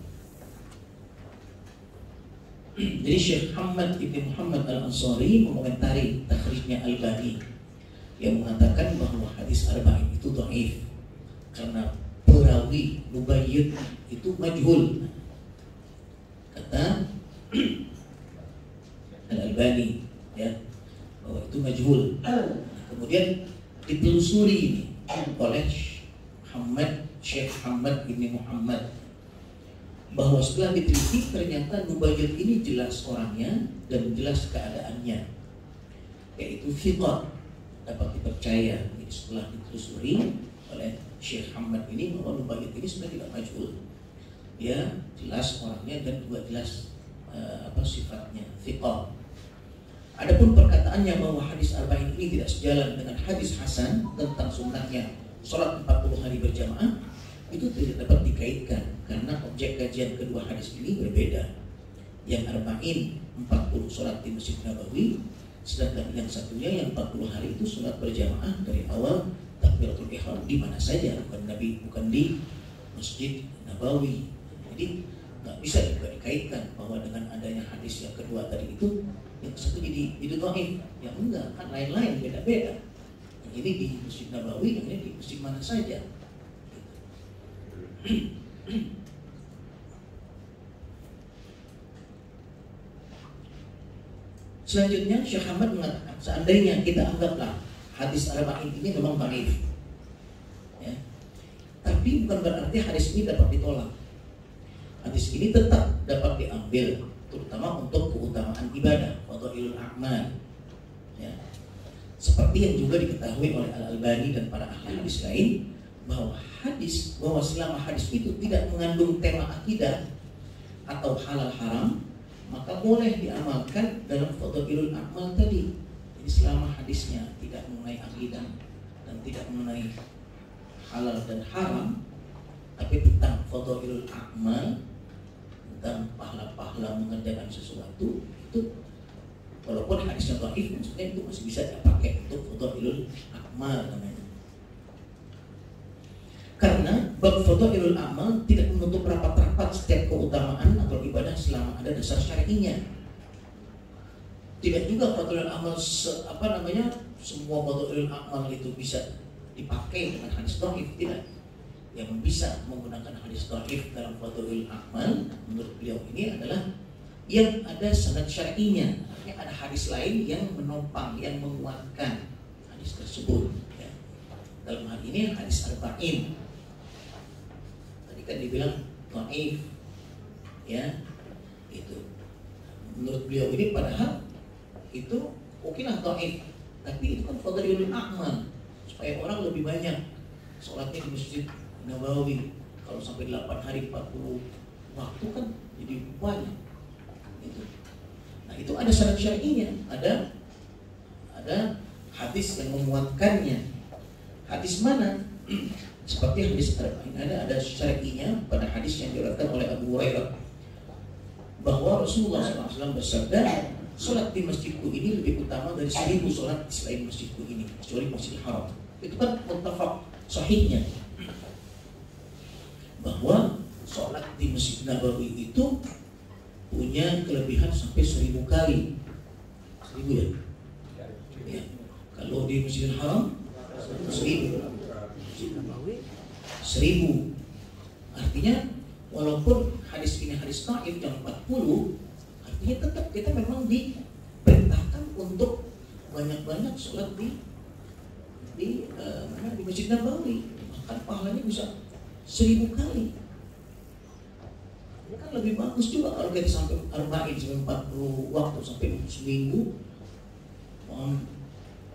Jadi Syekh Hamad ibn Muhammad Al-Ansari mengomentari takhrijnya Albani yang mengatakan bahwa hadis arba'in itu dhaif karena perawi Nubayyid itu majhul. Kata Al-Albani ya, bahwa itu majhul. Kemudian ditelusuri ini oleh Syekh Hamad bin Muhammad bahwa setelah diteliti ternyata Nubayyid ini jelas orangnya dan jelas keadaannya, yaitu thiqah, dapat dipercaya. Jadi setelah ditelusuri oleh Syekh Hamad ini bahwa Nubayyid ini sebenarnya tidak majhul, dia jelas orangnya dan juga jelas sifatnya, thiqah. Adapun perkataannya bahwa hadis arba'in ini tidak sejalan dengan hadis hasan tentang sunnahnya sholat 40 hari berjamaah, itu tidak dapat dikaitkan karena objek kajian kedua hadis ini berbeda. Yang arba'in 40 sholat di Masjid Nabawi, sedangkan yang satunya yang 40 hari itu sholat berjamaah dari awal takbiratul ihram di mana saja, bukan di Masjid Nabawi. Jadi nggak bisa juga dikaitkan bahwa dengan adanya hadis yang kedua tadi itu yang satu jadi dhaif, yang enggak, kan lain-lain, beda-beda. Yang ini di Masjid Nabawi, yang ini di masjid mana saja. Selanjutnya Syekh Hamad mengatakan, seandainya kita anggaplah hadis arba'in ini memang dhaif, ya, tapi bukan berarti hadis ini dapat ditolak. Hadis ini tetap dapat diambil, terutama untuk keutamaan ibadah, fadhailul a'mal, ya. Seperti yang juga diketahui oleh Al-Albani dan para ahli hadis lain, bahwa selama hadis itu tidak mengandung tema akidah atau halal haram, maka boleh diamalkan dalam fadhailul a'mal tadi. Jadi selama hadisnya tidak mengenai akidah dan tidak mengenai halal dan haram, tapi tentang fadhailul a'mal, tentang pahala-pahala mengerjakan sesuatu itu, walaupun hadisnya dhaif, maksudnya itu masih bisa dipakai untuk fadhailul amal namanya. Karena bab fadhailul amal tidak menutup rapat-rapat setiap keutamaan atau ibadah selama ada dasar syar'inya. Tidak juga fadhailul amal semua fadhailul amal itu bisa dipakai dengan hadis dhaif, tidak. Yang bisa menggunakan hadis dhaif dalam fadhailul amal menurut beliau ini adalah yang ada sanad syar'inya, artinya ada hadis lain yang menopang, yang menguatkan hadis tersebut ya. Dalam hal ini hadis arba'in tadi kan dibilang dhaif ya, itu menurut beliau ini padahal itu okelah dhaif, tapi itu kan fadhailul amal supaya orang lebih banyak sholatnya di Masjid Nabawi. Kalau sampai 8 hari 40 waktu kan jadi banyak itu. Nah itu ada syarat syar'inya, ada hadis yang memuatkannya. Hadis mana? Seperti hadis arba'in ada syar'inya pada hadis yang diriwayatkan oleh Abu Hurairah bahwa Rasulullah SAW bersabda, sholat di masjidku ini lebih utama dari 1000 sholat selain masjidku ini, kecuali Masjidil Haram. Itu kan muttafaq sahihnya bahwa sholat di Masjid Nabawi itu punya kelebihan sampai 1000 kali. 1000 ya? Ya. Kalau di Masjidil Haram 1000. Artinya walaupun hadis ini hadis dhaif yang 40, artinya tetap kita memang diperintahkan untuk banyak-banyak sholat di Masjid Nabawi. Bahkan pahalanya bisa 1000 kali. Ini kan lebih bagus juga kalau kita sampai arba'in, sampai 40 waktu, sampai seminggu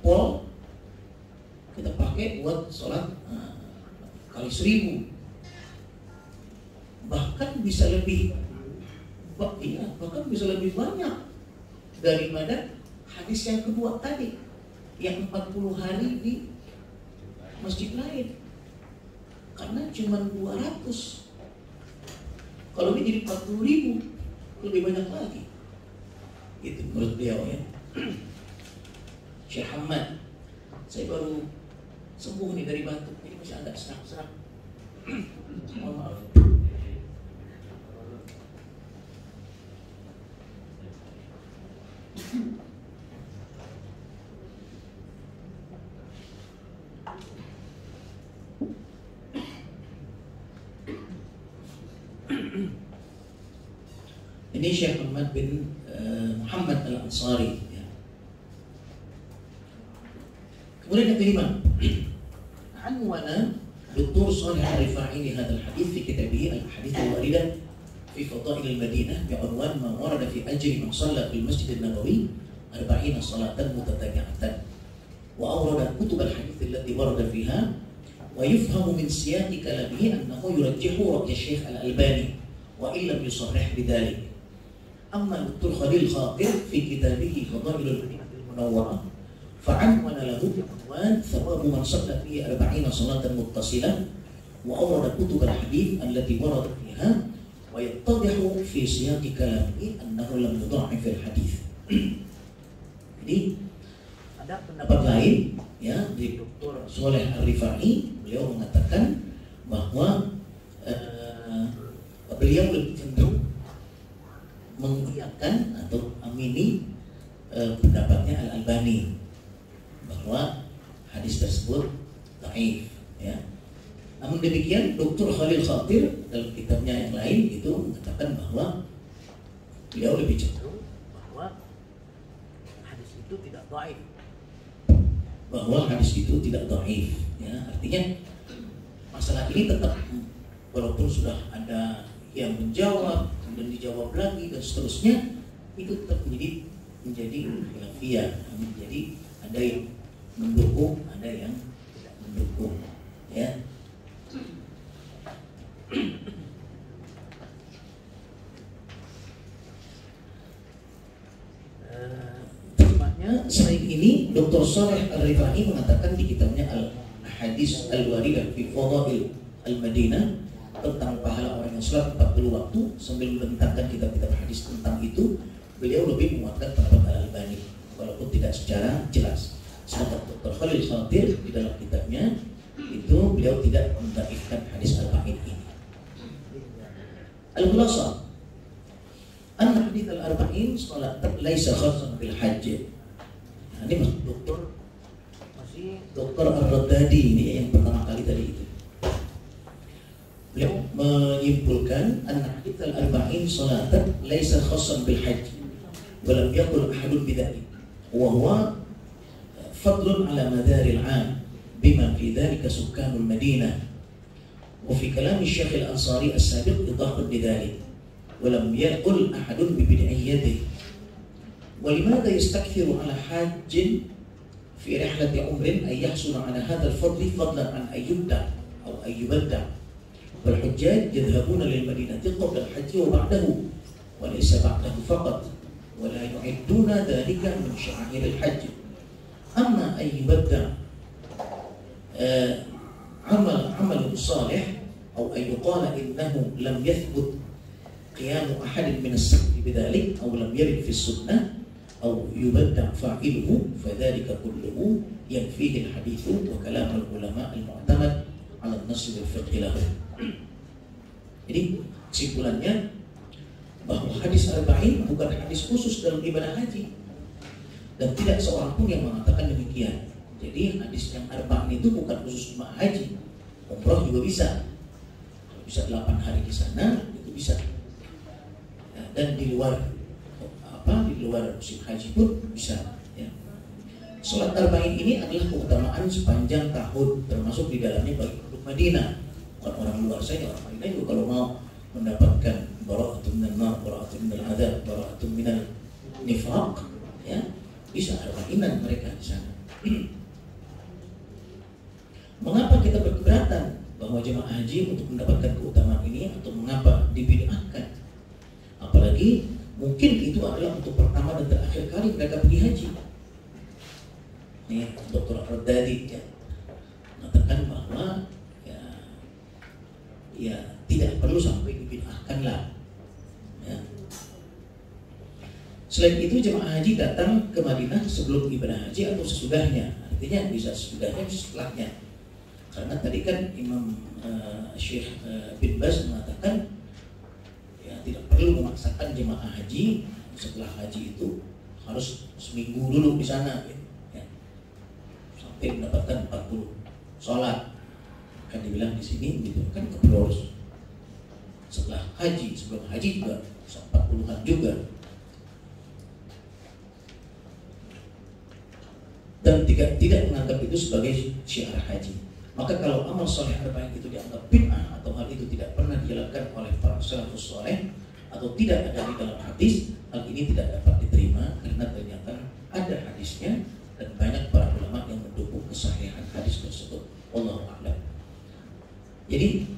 pol kita pakai buat sholat kali 1000. Bahkan bisa lebih banyak daripada hadis yang kedua tadi yang 40 hari di masjid lain, karena cuma 200. Kalau ini jadi 40.000, lebih banyak lagi. Itu menurut beliau ya. Syekh Hamad, saya baru sembuh nih dari batuk, jadi masih agak serak-serak. Mohon maaf. Ini Syekh Muhammad bin Muhammad Al-Ansari ya. Kemudian yang kelima, anwana Dr. Shalih Al-Rifa'i li hadzal hadits fi kitabih Al-Hadits Al-Waridah fi Fadail Al-Madinah bi'unwan ma warada fi ajri man shalla fil Masjid An-Nabawi 40 salatan mutatabi'atan wa awrada kutub al-hadits allati warada fiha wa yufhamu min siyaqi kalamihi annahu yurajjihu ra'y Syekh Al-Albani wa illam yusarrih bidzalik. Amma Dr. Khalil Khatir fi kitabih Fadailul Madinah Al-Munawwarah fa'anwana lahu bi'unwan thawabu man shalla fihi 40 salatan muttasilah wa awrada kutub al-hadits allati warada fiha wa yattadihu fi siyaqi kalamihi annahu lam yudha'if al-hadits. Jadi ada pendapat lain ya dari Dr. Shalih Al-Rifa'i, beliau mengatakan bahwa beliau lebih cenderung mengiyakan atau amini pendapatnya Al-Albani bahwa hadis tersebut dhaif ya. Namun demikian Dr. Khalil Khatir dalam kitabnya yang lain itu mengatakan bahwa beliau lebih cenderung bahwa hadis itu tidak dhaif. Ya, artinya masalah ini tetap walaupun sudah ada yang menjawab dan dijawab lagi dan seterusnya, itu tetap menjadi khilafiyah. Jadi ada yang mendukung, ada yang tidak mendukung ya. Selain ini, Dr. Shalih Al-Rifa'i mengatakan di kitabnya Al-Hadits Al-Waridah fi Fadail Al-Madinah tentang pahala orang sholat 40 waktu sambil membentangkan kitab-kitab hadis tentang itu, beliau lebih menguatkan pendapat Al-Albani walaupun tidak secara jelas. Sedangkan Dr. Khalil Khatir di dalam kitabnya itu beliau tidak mendhaifkan hadis arba'in ini. Al-Khulasa anna hadits al-arba'in salat laisa khassan bil hajj. Nah, ini maksud Dr. Ar-Raddadi ini yang pertama kali tadi itu. Beliau menyimpulkan anna hadits al-arba'in salat laisa khassan bil hajj wa lam yaqul ahadun bidzalik wa huwa fadlun ala madaril 'am bima fi dhalika sukkanul Madinah. وفي كلام الشيخ الأنصاري السابق إضافة لذلك ولم يقل أحد ببدعيته. ولماذا يستكثر على حاج في رحلة عمر أن يحصل على هذا الفضل فضلا عن أن يبدع أو أن يبدع؟ والحجاج يذهبون للمدينة قبل الحج وبعده وليس بعده فقط ولا يعدون ذلك من شعائر الحج. أما أن يبدع عمل صالح أو أن يقال إنه لم يثبت قيام أحد من السلف بذلك أو لم يرد في السنة أو يبدع فاعله فذلك كله ينفيه الحديث وكلام العلماء المعتمد على النص والفقه له. Jadi kesimpulannya bahwa hadis arba'in bukan hadis khusus dalam ibadah haji dan tidak seorang pun yang mengatakan demikian. Jadi hadis yang arba'in itu bukan khusus cuma haji, umroh juga bisa. Kalau bisa 8 hari di sana itu bisa. Ya, dan di luar musim haji pun bisa. Ya. Salat arba'in ini adalah keutamaan sepanjang tahun, termasuk di dalamnya bagi penduduk Madinah. Bukan orang luar saja, orang Madinah juga kalau mau mendapatkan bara'atun minan nar, bara'atun minal adzab, bara'atun minal nifaq, ya, bisa arba'inan mereka di sana. Mengapa kita berkeberatan bahwa jemaah haji untuk mendapatkan keutamaan ini atau mengapa dibid'ahkan? Apalagi mungkin itu adalah untuk pertama dan terakhir kali mereka pergi haji. Nih Dr. Ar-Raddadi ya, mengatakan bahwa ya tidak perlu sampai dibid'ahkan lah. Ya. Selain itu jemaah haji datang ke Madinah sebelum ibadah haji atau sesudahnya. Artinya bisa sesudahnya, bisa setelahnya. Karena tadi kan Imam Syekh bin Baz mengatakan ya tidak perlu memaksakan jemaah haji setelah haji itu harus seminggu dulu di sana ya. Sampai mendapatkan 40 sholat kan dibilang di sini gitu kan perlu harus setelah haji, sebelum haji juga 40-an juga. Dan tidak menganggap itu sebagai syiar haji. Maka kalau amal soleh arba'in itu dianggap bid'ah atau hal itu tidak pernah dijalankan oleh para salafus soleh atau tidak ada di dalam hadis, hal ini tidak dapat diterima karena ternyata ada hadisnya dan banyak para ulama yang mendukung kesahihan hadis tersebut. Wallahu a'lam. Jadi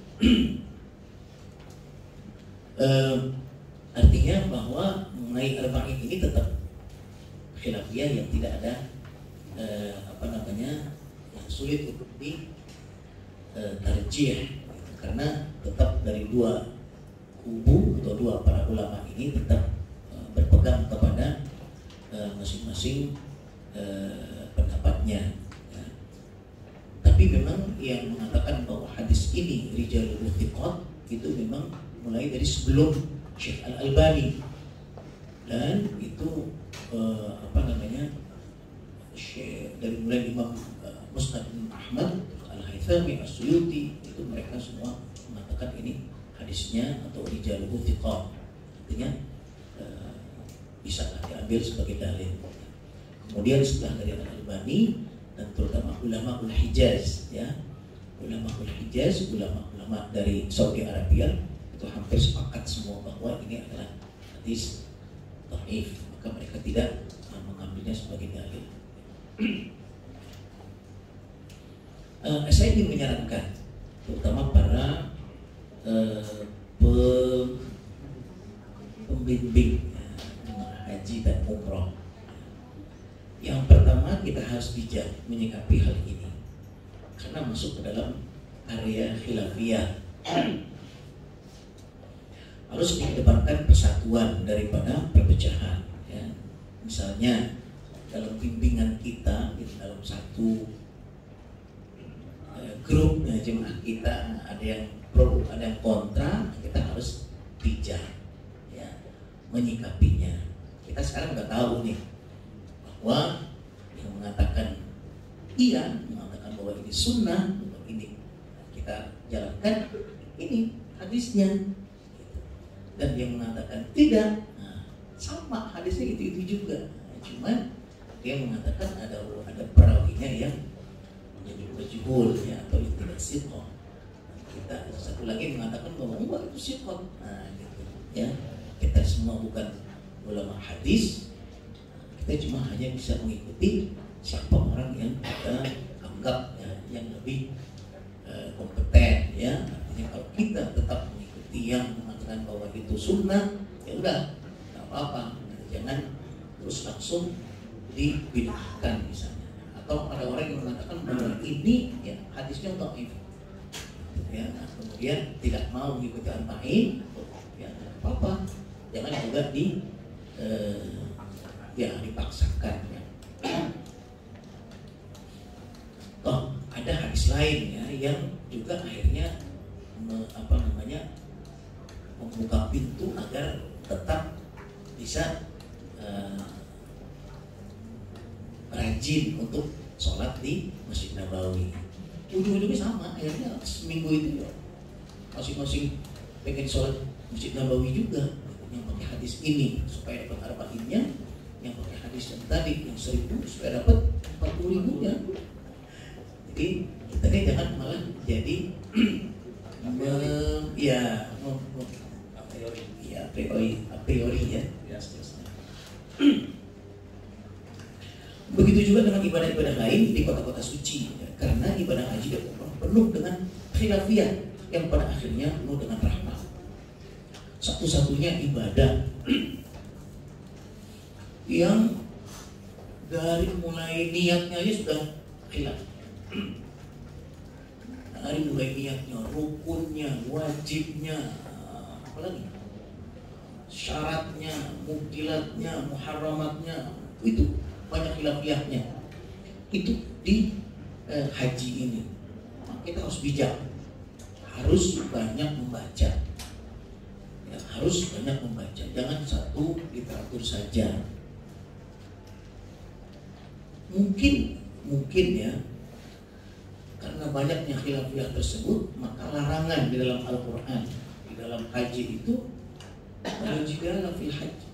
artinya bahwa mengenai arba'in ini tetap khilafiyah yang tidak ada yang sulit untuk tarjih karena tetap dari dua kubu atau dua para ulama ini tetap berpegang kepada masing-masing pendapatnya ya. Tapi memang yang mengatakan bahwa hadis ini rijalul thiqat itu memang mulai dari sebelum Syekh Al-Albani dan itu dari mulai Imam Musnad Ahmad, Al-Haythami, As-Suyuti, itu mereka semua mengatakan ini hadisnya atau rijaluhu thiqat. Artinya bisa diambil sebagai dalil. Kemudian setelah dari Al-Albani dan terutama ulama Hijaz ya. Ulama Hijaz, ulama dari Saudi Arabia itu hampir sepakat semua bahwa ini adalah hadis dhaif, maka mereka tidak mengambilnya sebagai dalil. Saya ingin menyarankan terutama para pembimbing haji dan umroh. Yang pertama kita harus bijak menyikapi hal ini karena masuk ke dalam area khilafiyah. harus dikedepankan persatuan daripada perpecahan. Ya. Misalnya dalam bimbingan kita, dalam satu grup jemaah kita ada yang pro, ada yang kontra, kita harus bijak ya menyikapinya. Kita sekarang udah tahu nih bahwa yang mengatakan iya, mengatakan bahwa ini sunnah, ini kita jalankan, ini hadisnya, dan yang mengatakan tidak, nah, sama hadisnya itu juga, cuma dia mengatakan ada perawinya yang menjadi majhul ya, atau yang tidak sihah. Kita satu lagi mengatakan bahwa enggak itu sihah. Nah, gitu ya. Kita semua bukan ulama hadis. Kita cuma hanya bisa mengikuti siapa orang yang kita anggap ya, yang lebih kompeten ya. Artinya kalau kita tetap mengikuti yang mengatakan bahwa itu sunnah, ya udah, nggak apa-apa. Jangan terus langsung dibid'ahkan misalnya. Atau ada orang yang mengatakan bahwa ini ya hadisnya dhaif. Ya, nah, kemudian tidak mau mengikuti al-ta'in, ya apa-apa. Jangan juga dipaksakan ya. Toh ada hadis lain ya yang juga akhirnya membuka pintu agar tetap bisa rajin untuk sholat di Masjid Nabawi. Ujung-ujungnya sama, akhirnya seminggu itu ya masing-masing pengen sholat Masjid Nabawi juga. Yang pakai hadis ini supaya dapat arba'innya, yang pakai hadis yang tadi yang 1000 supaya dapat 40.000-nya. Jadi kita ini jangan malah jadi a priori ya seterusnya. Begitu juga dengan ibadah-ibadah lain di kota-kota suci ya, karena ibadah haji penuh dengan khilafiyah yang pada akhirnya penuh dengan rahmat. Satu-satunya ibadah yang dari mulai niatnya aja sudah khilaf. Dari mulai niatnya, rukunnya, wajibnya, apalagi syaratnya, mubtilatnya, muharramatnya, itu banyak khilafiyahnya. Itu di haji ini. Kita harus bijak, harus banyak membaca. Ya, harus banyak membaca. Jangan satu literatur saja. Mungkin ya, karena banyaknya khilafiyah tersebut, maka larangan di dalam Al-Quran, di dalam haji itu wala jidala fil haji.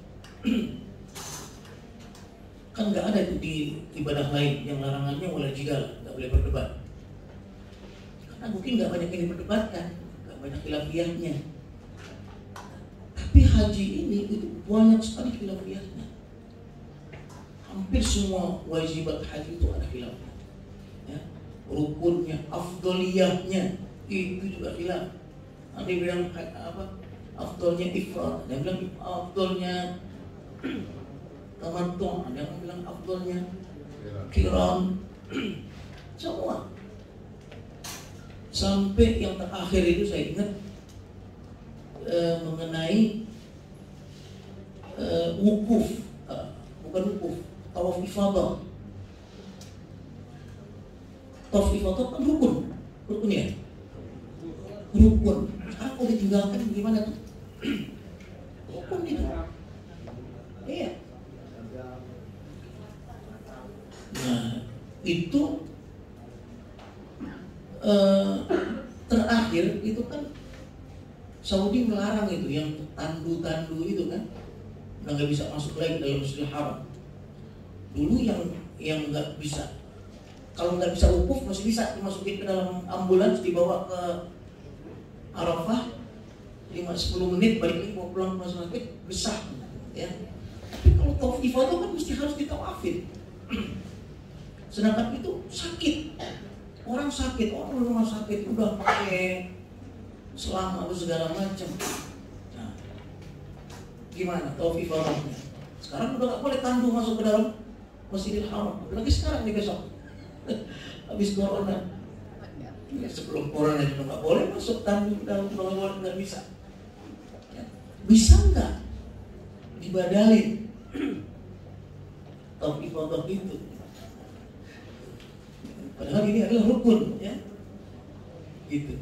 Kan nggak ada itu di ibadah lain yang larangannya wala jidal, nggak boleh berdebat. Karena mungkin nggak banyak yang diperdebatkan, nggak banyak khilafiyahnya. Tapi haji ini itu banyak sekali khilafiyahnya. Hampir semua wajibat haji itu ada khilafiyah. Ya. Rukunnya, afdoliyahnya itu juga khilaf. Ada yang bilang apa? Afdolnya ifrad, ada yang bilang afdolnya tamattu', ada yang bilang afdolnya qiran. Semua. Sampai yang terakhir itu saya ingat mengenai wukuf, bukan wukuf, tawaf ifadah. Tawaf ifadah kan rukun ya? Rukun. Sekarang kalau ditinggalkan gimana tuh? Rukun itu. Iya. Nah, itu terakhir itu kan Saudi melarang itu yang tandu-tandu itu kan, udah nggak bisa masuk lagi dalam Masjidil Haram. Dulu yang nggak bisa, kalau nggak bisa wukuf masih bisa dimasukin ke dalam ambulans, dibawa ke Arafah 5-10 menit, balik lagi mau pulang ke masjid besar ya. Tapi kalau tawaf ifadah kan mesti harus ditawafin. Sedangkan itu sakit, orang sakit, orang rumah sakit udah pakai selang atau segala macam. Nah, gimana tawaf ifadahnya? Sekarang udah nggak boleh tandu masuk ke dalam Masjidil Haram. Apalagi sekarang nih besok, habis corona. Ya, sebelum corona juga nggak boleh masuk tandu dalam, nggak bisa. Ya. bisa nggak dibadalin tawaf ifadah itu? Padahal ini adalah rukun, ya, gitu.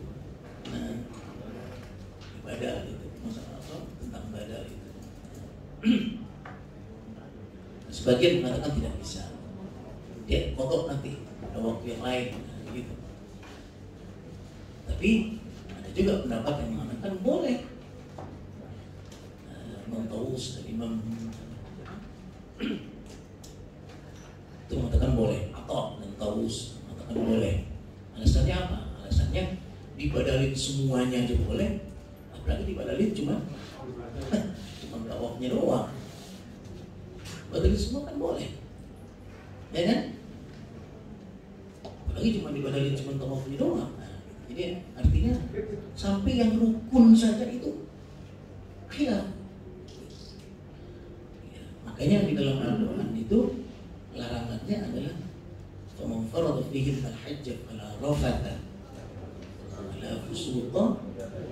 Nah, badal itu masalah apa tentang badal itu. Sebagian mengatakan tidak bisa, dia kodok nanti ada waktu yang lain, gitu. Tapi ada juga pendapat yang mengatakan boleh. Imam Tawus dan Imam itu mengatakan boleh, atau dan Tawus mengatakan boleh. Alasannya apa? Alasannya dibadalin semuanya aja boleh, apalagi dibadalin cuma tawafnya doang. Badalin semua kan boleh, ya kan? Apalagi cuma dibadalin cuma tawafnya doang. Jadi artinya sampai yang rukun saja itu khilaf. Makanya di dalam Al-Quran itu larangannya adalah faman farada fihi al-hajj fala rafatha wala fusuqa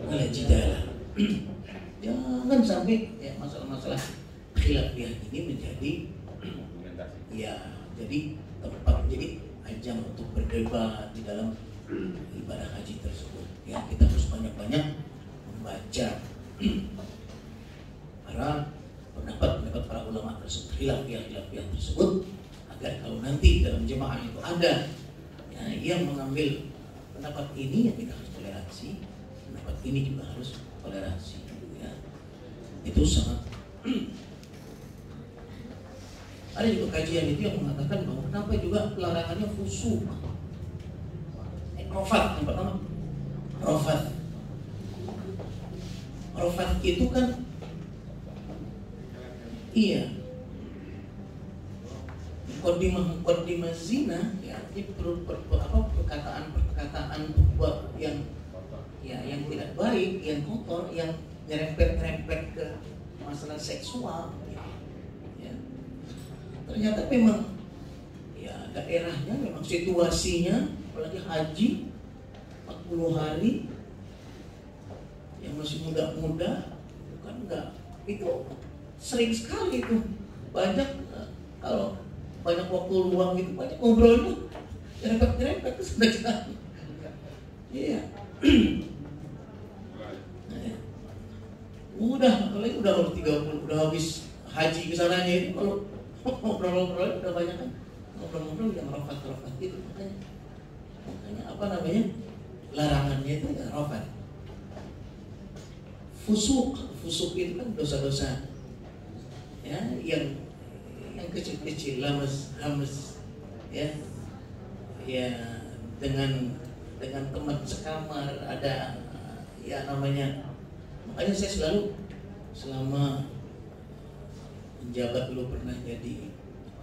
wala jidala. Jangan sampai ya masalah-masalah khilafiyah ini menjadi ya jadi tempat, jadi ajang untuk berdebat di dalam ibadah haji tersebut. Ya, kita harus banyak-banyak membaca pendapat para ulama tersebut, khilafiyah tersebut, agar kalau nanti dalam jemaah itu ada ya, yang mengambil pendapat ini, ya kita harus toleransi, pendapat ini juga harus toleransi, ya. Itu sangat ada juga kajian itu yang mengatakan bahwa kenapa juga larangannya fusuk, rofat. Yang pertama rofat itu kan iya, mukadimah zina, ya, artinya perkataan yang tidak baik, yang kotor, yang nyerempet ke masalah seksual, ya. Ternyata memang ya daerahnya, memang situasinya, apalagi haji 40 hari, yang masih muda-muda, kan enggak, itu sering sekali itu banyak, kalau banyak waktu luang itu banyak ngobrolnya, nyerempet ke sana. Iya. Apalagi udah 30, udah habis haji ke sananya itu, kalau ngobrol udah banyak kan, ngobrol yang rofat itu. Makanya apa namanya, larangannya itu ya rofat. Fusuk itu kan dosa-dosa, ya, yang kecil-kecil, hamas, ya dengan teman sekamar, ada ya namanya. Makanya saya selalu selama menjabat dulu pernah jadi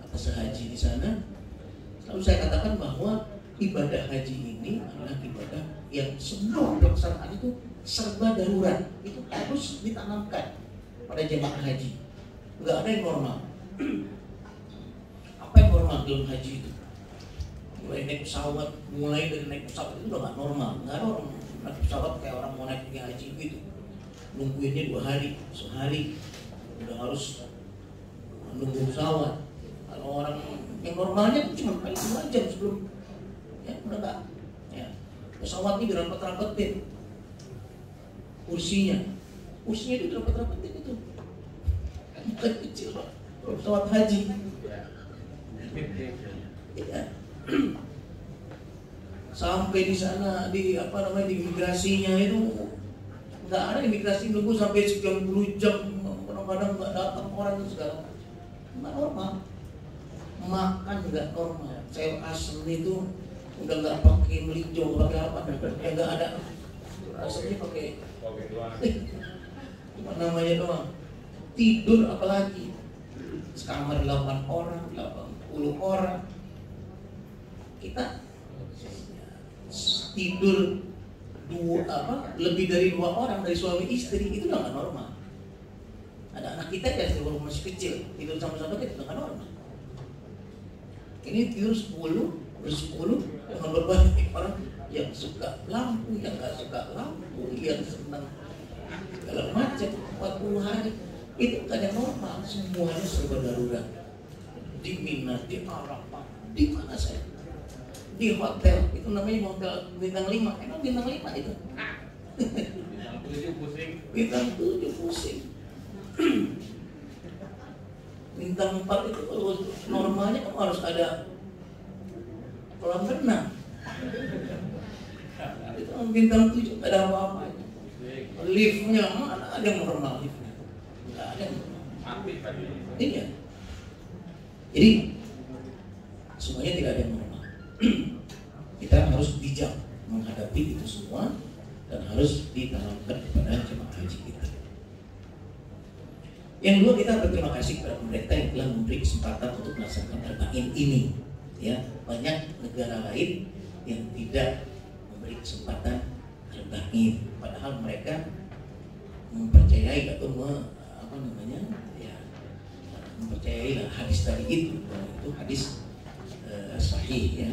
atas haji di sana, selalu saya katakan bahwa ibadah haji ini adalah ibadah yang semua pelaksanaan itu serba darurat, itu harus ditanamkan pada jemaah haji. Nggak ada yang normal. Apa yang normal dalam haji itu? Mulai dari naik pesawat itu udah nggak normal. Nggak ada orang naik pesawat kayak orang mau naik haji gitu. Nungguinnya 2 hari, sehari udah harus nunggu pesawat. Kalau orang yang normalnya cuma paling 2 jam sebelum, ya udah nggak. Ya, pesawat ini dirapet-rapetin kursinya itu dirapet-rapetin itu. Bukan kecil Pak, pesawat haji. Ya. Sampai di sana di di imigrasinya itu nggak ada imigrasi, nunggu sampai 90 jam, kadang-kadang nggak datang orang segala. Nggak normal. Makan nggak normal. Sayur asem itu udah nggak pakai melijo, pakai apa? Ya nggak ada. Asemnya pakai cuma namanya doang. Tidur apalagi sekamar 8 orang, 80 orang. Kita tidur lebih dari 2 orang, dari suami istri, itu udah nggak normal. Ada anak kita yang masih kecil tidur sama-sama, kita udah nggak normal. Ini tidur 10 dengan berbagai orang yang suka lampu, yang nggak suka lampu, yang senang segala macam. 40 hari. Itu kan yang normal, semuanya serba darurat. Di Mina, di Arafah, di mana saya? Di hotel, itu namanya hotel bintang 5. Emang bintang 5 itu? Bintang 7 pusing. Bintang 7 pusing. Bintang 4 itu kalau normalnya kan harus ada kolam renang. Itu bintang 7 nggak ada apa-apanya. Liftnya mana ada yang normal liftnya? Nggak ada yang normal. Iya. Jadi semuanya tidak ada yang normal. Kita harus bijak menghadapi itu semua dan harus ditanamkan kepada jemaah haji kita. Yang kedua, kita berterima kasih kepada pemerintah yang telah memberi kesempatan untuk melaksanakan arba'in ini. Ya, banyak negara lain yang tidak memberi kesempatan arba'in, padahal mereka mempercayai atau mempercayai hadis tadi itu hadis sahih ya.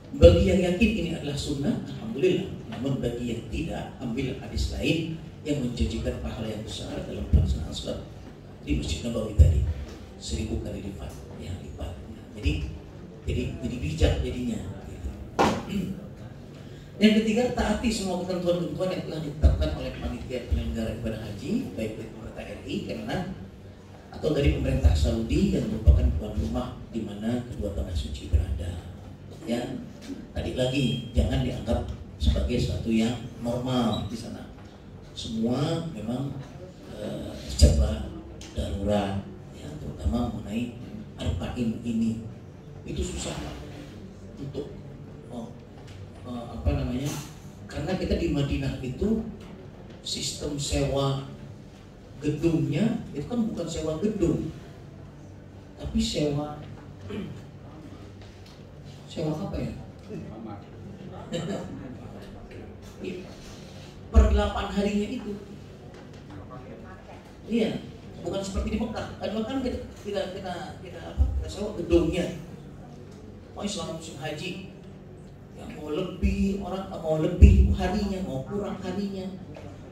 Bagi yang yakin ini adalah sunnah, alhamdulillah. Namun bagi yang tidak, ambil hadis lain yang menjanjikan pahala yang besar dalam pelaksanaan salat di Masjid Nabawi tadi 1000 kali lipat, ya lipat. Jadi bijak jadinya. Yang ketiga, taati semua ketentuan-ketentuan yang telah ditetapkan oleh panitia penyelenggara ibadah haji, baik dari pemerintah RI atau dari pemerintah Saudi yang merupakan tuan rumah di mana kedua tanah suci berada. Ya, tadi lagi jangan dianggap sebagai sesuatu yang normal di sana. Semua memang serba darurat, ya, terutama mengenai arba'in ini. Itu susah untuk karena kita di Madinah itu sistem sewa gedungnya itu kan bukan sewa gedung, tapi sewa apa ya? Per 8 harinya itu. Iya, bukan seperti di Mekah. Kadang kan kita sewa gedungnya. Pokoknya selama musim haji, yang mau lebih orang mau lebih harinya, mau kurang harinya.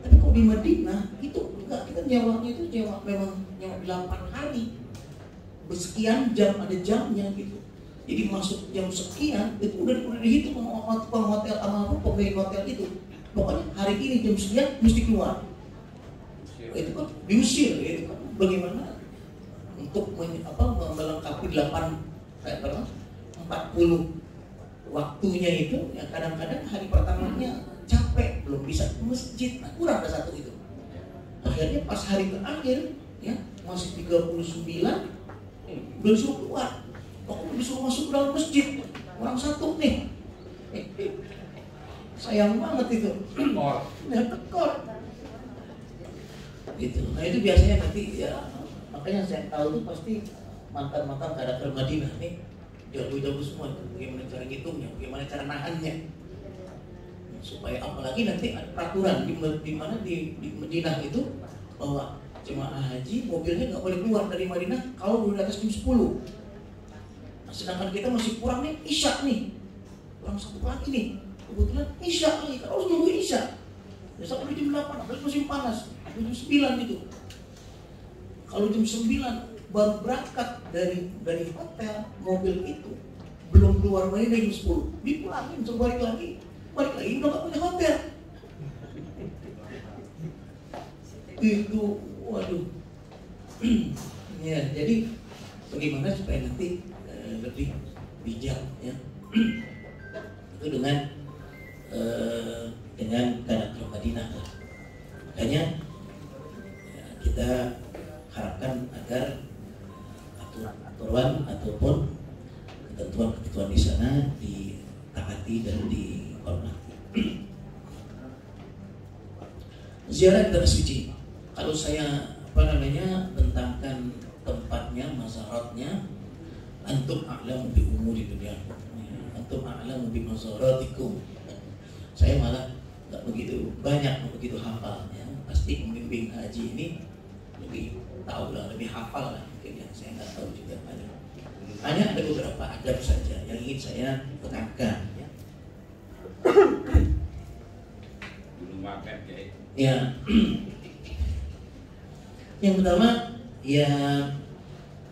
Tapi kalau di Madinah itu enggak, kita nyewanya itu memang nyewa 8 hari. Bersekian jam, ada jamnya gitu. Jadi masuk jam sekian itu udah dihitung sama tukang hotel sama pemilik hotel itu. Pokoknya hari ini jam sekian mesti keluar. Itu kan diusir, itu kan bagaimana untuk melengkapi 40 waktunya itu, ya kadang-kadang hari pertamanya capek, belum bisa ke masjid, nah kurang ada satu itu. Akhirnya pas hari terakhir, ya masih 39, belum disuruh keluar. Pokoknya disuruh masuk dalam masjid, orang satu nih. Sayang banget itu. Tekor. Gitu. Nah itu biasanya nanti ya, makanya saya tahu tuh pasti mantan-mantan karakter Madinah nih jago-jago semua itu, bagaimana cara ngitungnya, bagaimana cara nahannya, supaya apalagi nanti ada peraturan di mana di Madinah itu bahwa jemaah haji mobilnya nggak boleh keluar dari Madinah kalau udah di atas jam 10. Nah, sedangkan kita masih kurang nih isya nih, kurang satu lagi nih, kebetulan isya lagi, kan harus nunggu isya. Besok udah jam 8, apalagi musim panas, jam 9 gitu. Kalau jam 9 baru berangkat dari hotel, mobil itu belum keluar dari jam 10, dipulangin, suruh balik lagi udah gak punya hotel. Itu waduh. Ya, jadi bagaimana supaya nanti lebih bijak ya. Itu dengan karakter Madinah lah. Makanya ya, kita harapkan agar aturan ataupun ketentuan di sana ditaati dan dihormati. Ziarah tanah suci. Kalau saya tentangkan tempatnya, mazaratnya, antum a'lamu bi umuri dunia, antum a'lamu bi mazaratikum. Saya malah nggak begitu hafal ya. Pasti pembimbing haji ini lebih tahu lah, lebih hafal lah mungkin yang saya nggak tahu juga banyak. Hanya ada beberapa adab saja yang ingin saya tekankan ya. Belum makan ya. Ya, yang pertama ya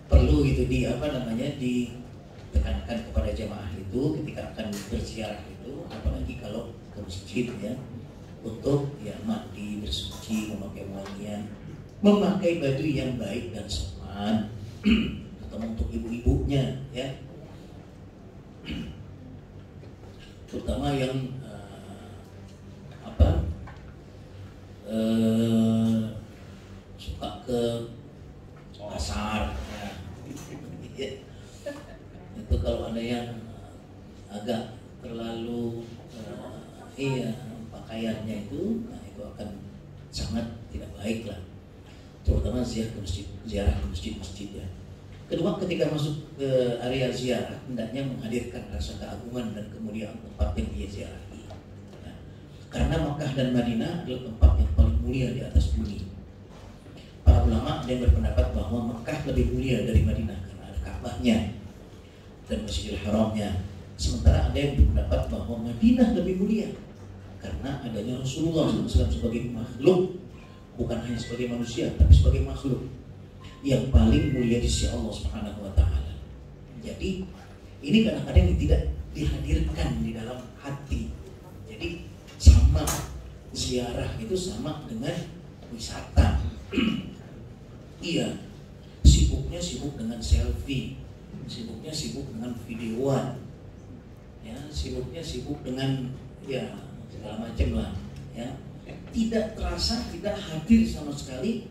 perlu itu ditekankan kepada jamaah itu ketika akan berziarah itu, apalagi kalau ke masjid ya, untuk ya mandi, bersuci, memakai wangian, memakai baju yang baik dan sopan, terutama untuk ibu-ibunya ya, terutama yang suka ke pasar ya. Itu kalau ada yang agak terlalu pakaiannya itu, nah itu akan sangat tidak baik lah, terutama ziarah ke masjid ya. Kedua, ketika masuk ke area ziarah hendaknya menghadirkan rasa keagungan dan kemuliaan tempat yang dia ziarahi. Karena Makkah dan Madinah adalah tempat yang paling mulia di atas bumi. Para ulama ada yang berpendapat bahwa Makkah lebih mulia dari Madinah karena ada Ka'bahnya dan Masjidil Haramnya. Sementara ada yang berpendapat bahwa Madinah lebih mulia karena adanya Rasulullah SAW sebagai makhluk, bukan hanya sebagai manusia, tapi sebagai makhluk yang paling mulia di sisi Allah Subhanahu wa Ta'ala. Jadi ini kadang-kadang tidak dihadirkan di dalam hati. Jadi sama ziarah itu sama dengan wisata. Iya, sibuk dengan selfie, sibuk dengan videoan, ya, sibuk dengan ya segala macam lah, ya. Tidak terasa, tidak hadir sama sekali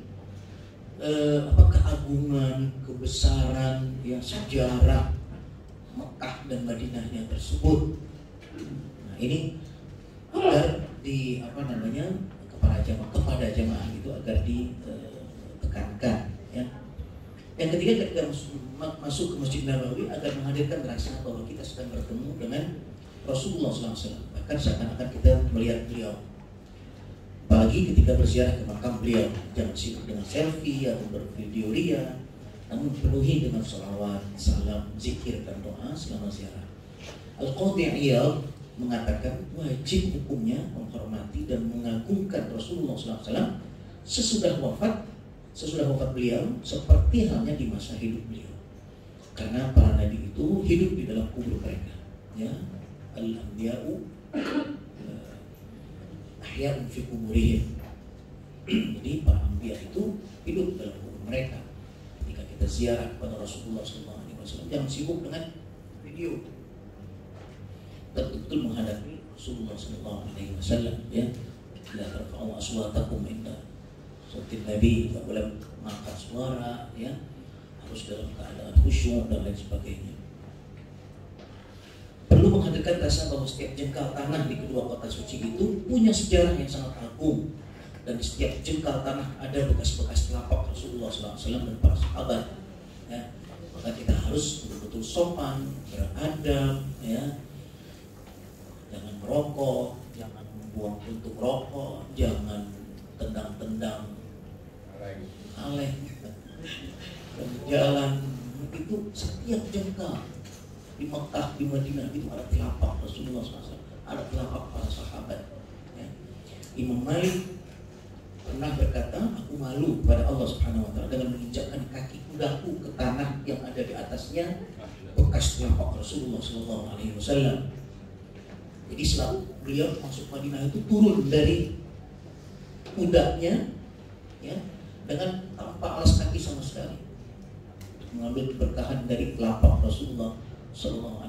keagungan, kebesaran, ya, sejarah Mekah dan Madinahnya tersebut. Nah, ini agar kepada jamaah itu agar ditekankan ya. Yang ketiga, ketika masuk ke Masjid Nabawi agar menghadirkan rasa bahwa kita sedang bertemu dengan Rasulullah SAW, bahkan seakan-akan kita melihat beliau. Apalagi ketika berziarah ke makam beliau, jangan sibuk dengan selfie atau bervideo ria, namun penuhi dengan sholawat, salam, zikir dan doa selama ziarah. Al-Qadhi Iyad mengatakan wajib hukumnya menghormati dan mengagungkan Rasulullah SAW sesudah wafat beliau seperti halnya di masa hidup beliau, karena para nabi itu hidup di dalam kubur mereka ya. Al-anbiya'u ahya'un fi kuburihim. Jadi para anbiya itu hidup dalam kubur mereka. Ketika kita ziarah kepada Rasulullah SAW, jangan sibuk dengan video, betul-betul menghadapi Rasulullah SAW ya. La tarfa'u aswatakum inda sautin Nabi, tidak boleh mengangkat suara ya, harus dalam keadaan khusyuk dan lain sebagainya. Perlu menghadirkan rasa bahwa setiap jengkal tanah di kedua kota suci itu punya sejarah yang sangat agung, dan di setiap jengkal tanah ada bekas-bekas telapak Rasulullah SAW dan para sahabat ya. Maka kita harus betul-betul sopan, beradab ya. Jangan merokok, jangan membuang puntung rokok, jangan tendang-tendang aleh dan jalan. Itu setiap jengkal di Mekah, di Madinah itu ada telapak Rasulullah SAW, ada telapak para sahabat ya. Imam Malik pernah berkata, aku malu pada Allah Subhanahu wa Ta'ala dengan menginjakkan kaki kudaku ke tanah yang ada di atasnya bekas telapak Rasulullah SAW. Jadi selalu beliau masuk Madinah itu turun dari kudanya ya, dengan tanpa alas kaki sama sekali, mengambil keberkahan dari telapak Rasulullah SAW.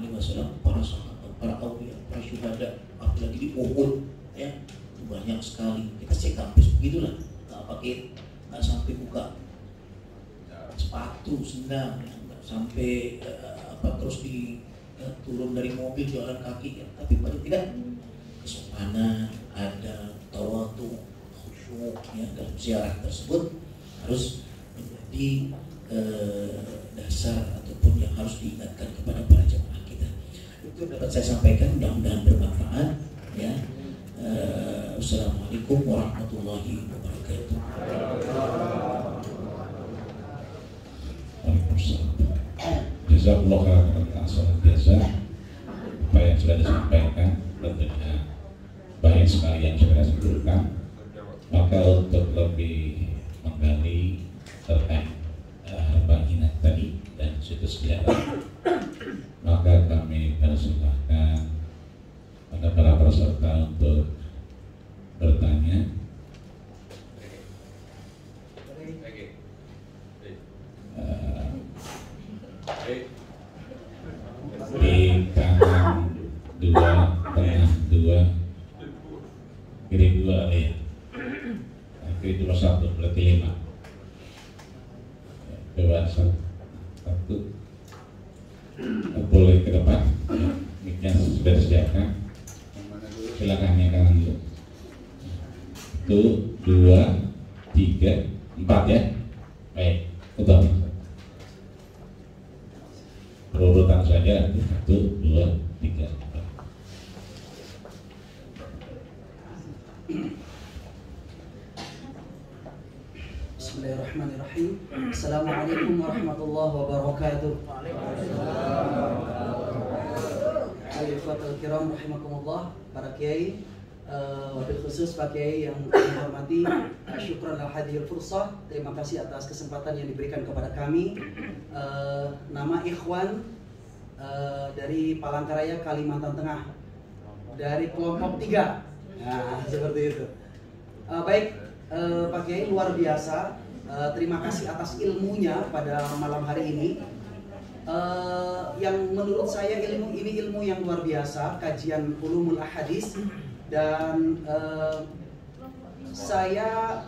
Para sahabat, para awliya, para syuhada, apalagi di Uhud ya, banyak sekali. Kita cek kampus begitulah, nggak sampai buka sepatu, sendal, nggak sampai terus turun dari mobil jalan kaki ya. Tapi paling tidak kesopanan, ada tawadhu, khusyuk ya, dalam ziarah tersebut harus menjadi dasar ataupun yang harus diingatkan kepada para jemaah kita. Itu dapat saya sampaikan, mudah-mudahan bermanfaat ya. Wassalamualaikum warahmatullahi wabarakatuh. Jazakallahu khairan atas jasa. Apa yang sudah disampaikan tentunya banyak sekali yang sudah saya simpulkan. Maka untuk lebih menggali terkait arba'in tadi dan situs sejarah, maka kami persilahkan pada para peserta untuk bertanya. Di kanan 2, tengah 2, kiri 2 ya. Kiri 2 1 berarti 5. Coba 1 boleh ke depan. Mic-nya sudah disediakan. Silakan yang kanan dulu. 1, 2, 3, 4 ya. Baik, betul. Berurutan saja. 1, 2, 3, 4. Bismillahirrahmanirrahim. Assalamualaikum warahmatullahi wabarakatuh. Hadirin kiram rahimakumullah, para kiai, wabil khusus Pak Kiai yang kami hormati, syukran al hadhil fursah. Terima kasih atas kesempatan yang diberikan kepada kami. Nama Ikhwan dari Palangkaraya, Kalimantan Tengah, dari kelompok 3. Nah, seperti itu. Baik, Pak Kiai, luar biasa. Terima kasih atas ilmunya pada malam hari ini. Yang menurut saya ilmu ini ilmu yang luar biasa, kajian ulumul ahadits, dan saya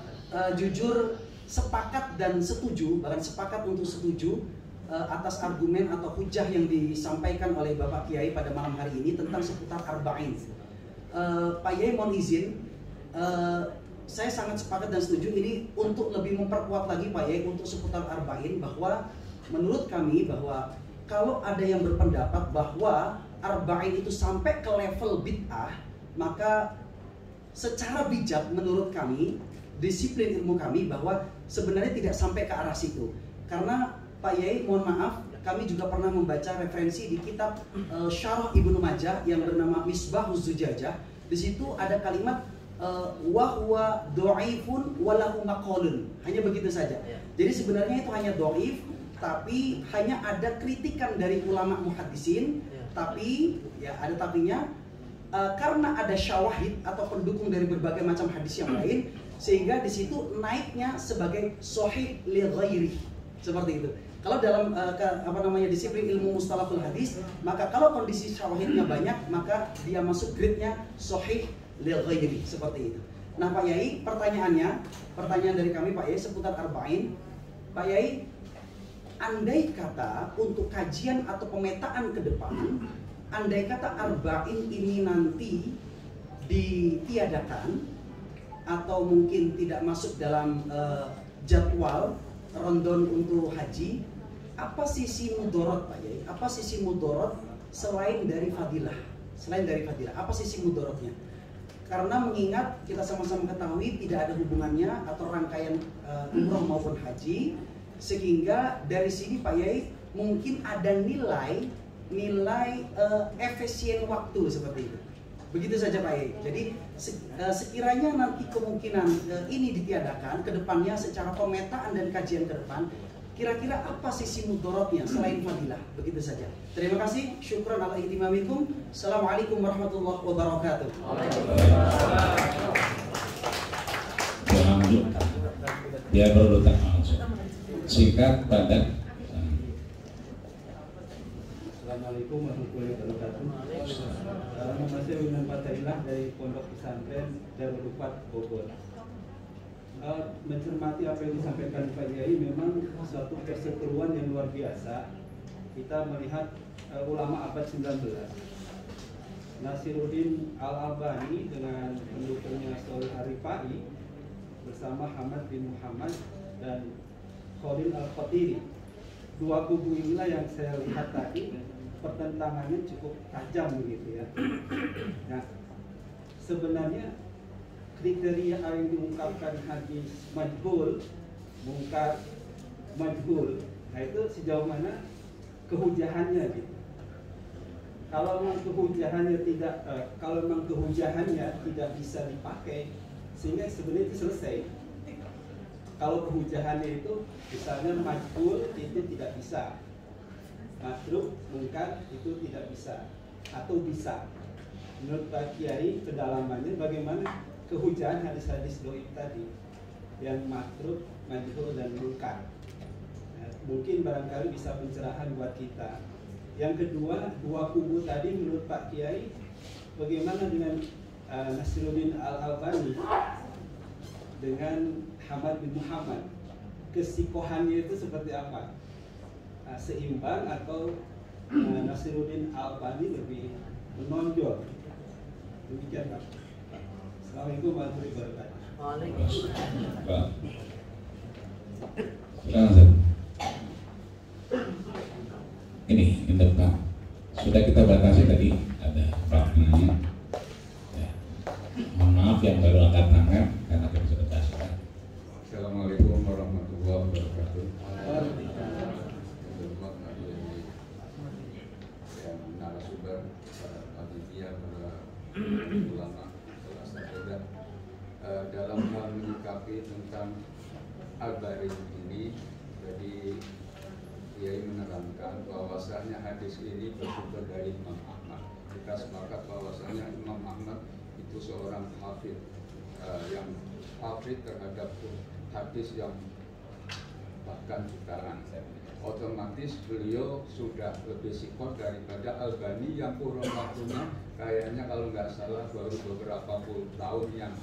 jujur sepakat dan setuju, bahkan sepakat untuk setuju atas argumen atau hujah yang disampaikan oleh Bapak Kiai pada malam hari ini tentang seputar arba'in. Pak Kiai mohon izin, saya sangat sepakat dan setuju ini untuk lebih memperkuat lagi Pak Kiai untuk seputar arba'in, bahwa menurut kami bahwa kalau ada yang berpendapat bahwa arba'in itu sampai ke level bid'ah, maka secara bijak menurut kami, disiplin ilmu kami, bahwa sebenarnya tidak sampai ke arah situ. Karena Pak Yai, mohon maaf, kami juga pernah membaca referensi di kitab Syarah Ibnu Majah yang bernama Misbahuz Zujajah. Di situ ada kalimat wa huwa dhaifun wa lahu maqalun. Hanya begitu saja. Jadi sebenarnya itu hanya dhaif, tapi hanya ada kritikan dari ulama muhaddisin, tapi ya ada tapinya, karena ada syawahid atau pendukung dari berbagai macam hadis yang lain, sehingga di situ naiknya sebagai sahih li ghairi, seperti itu. Kalau dalam disiplin ilmu mustalahul hadis, maka kalau kondisi syawahidnya banyak, maka dia masuk grade-nya sahih li ghairi, seperti itu. Nah Pak Yai, pertanyaan dari kami Pak Yai seputar arba'in. Pak Yai, andai kata untuk kajian atau pemetaan ke depan, andai kata arba'in ini nanti ditiadakan atau mungkin tidak masuk dalam jadwal rondon untuk haji, apa sisi mudorot Pak Yai? Apa sisi mudorot selain dari fadilah? Apa sisi mudorotnya? Karena mengingat kita sama-sama ketahui tidak ada hubungannya atau rangkaian umroh maupun haji, sehingga dari sini Pak Yai mungkin ada nilai efisien waktu seperti itu. Begitu saja Pak Yai. Jadi sekiranya nanti kemungkinan ini ditiadakan ke depannya secara pemetaan dan kajian ke depan, kira-kira apa sisi mudorotnya selain fadilah? Begitu saja. Terima kasih. Syukran ala ihtimamikum. Assalamualaikum warahmatullahi wabarakatuh. Dia berurutan langsung. Singkat, padat. Assalamualaikum warahmatullahi wabarakatuh. Nama saya Winan Fatailah dari Pondok Pesantren Darul Uqad Bogor. Mencermati apa yang disampaikan Pak Yai, memang suatu perseteruan yang luar biasa. Kita melihat ulama abad 19, Nasiruddin Al-Albani dengan pendukungnya Sholih Ar-Rifai bersama Hamad bin Muhammad dan Khalil Al-Qatiri. Dua kubu inilah yang saya lihat tadi pertentangannya cukup tajam begitu ya. Nah, sebenarnya kriteria yang diungkapkan hadis majhul, mungkar, majhul, nah itu sejauh mana kehujahannya gitu. Kalau memang kehujahannya tidak bisa dipakai sehingga sebenarnya itu selesai. Kalau kehujahannya itu misalnya majhul itu tidak bisa, matruk, mungkar itu tidak bisa, atau bisa. Menurut Pak Kiai, kedalamannya bagaimana kehujahan hadis-hadis doib tadi yang matruk, majhul, dan mungkar. Nah, mungkin barangkali bisa pencerahan buat kita. Yang kedua, dua kubu tadi menurut Pak Kiai, bagaimana dengan Nasiruddin Al-Albani dengan Hamad bin Muhammad? Kesikohannya itu seperti apa? Seimbang atau Nasiruddin Al-Albani lebih menonjol? Demikian Pak. Assalamualaikum warahmatullahi wabarakatuh. Pak. Silakan. Ini Pak. Sudah kita batasi tadi, ada maknanya. Ya. Mohon maaf yang baru angkat tangan karena kita sudah batasi. Assalamualaikum warahmatullahi wabarakatuh. Yang narasumber, para panitia, para ulama, kelas terdekat, dalam hal menyikapi tentang Al-Bari ini, jadi Kiai menerangkan bahwasanya hadis ini bersumber dari Imam Ahmad. Kita sepakat bahwasanya Imam Ahmad itu seorang hafidh yang hafidh terhadap hadis yang bahkan jutaan. Otomatis beliau sudah lebih sikot daripada Albani yang kurun waktunya kayaknya kalau nggak salah baru beberapa puluh tahun yang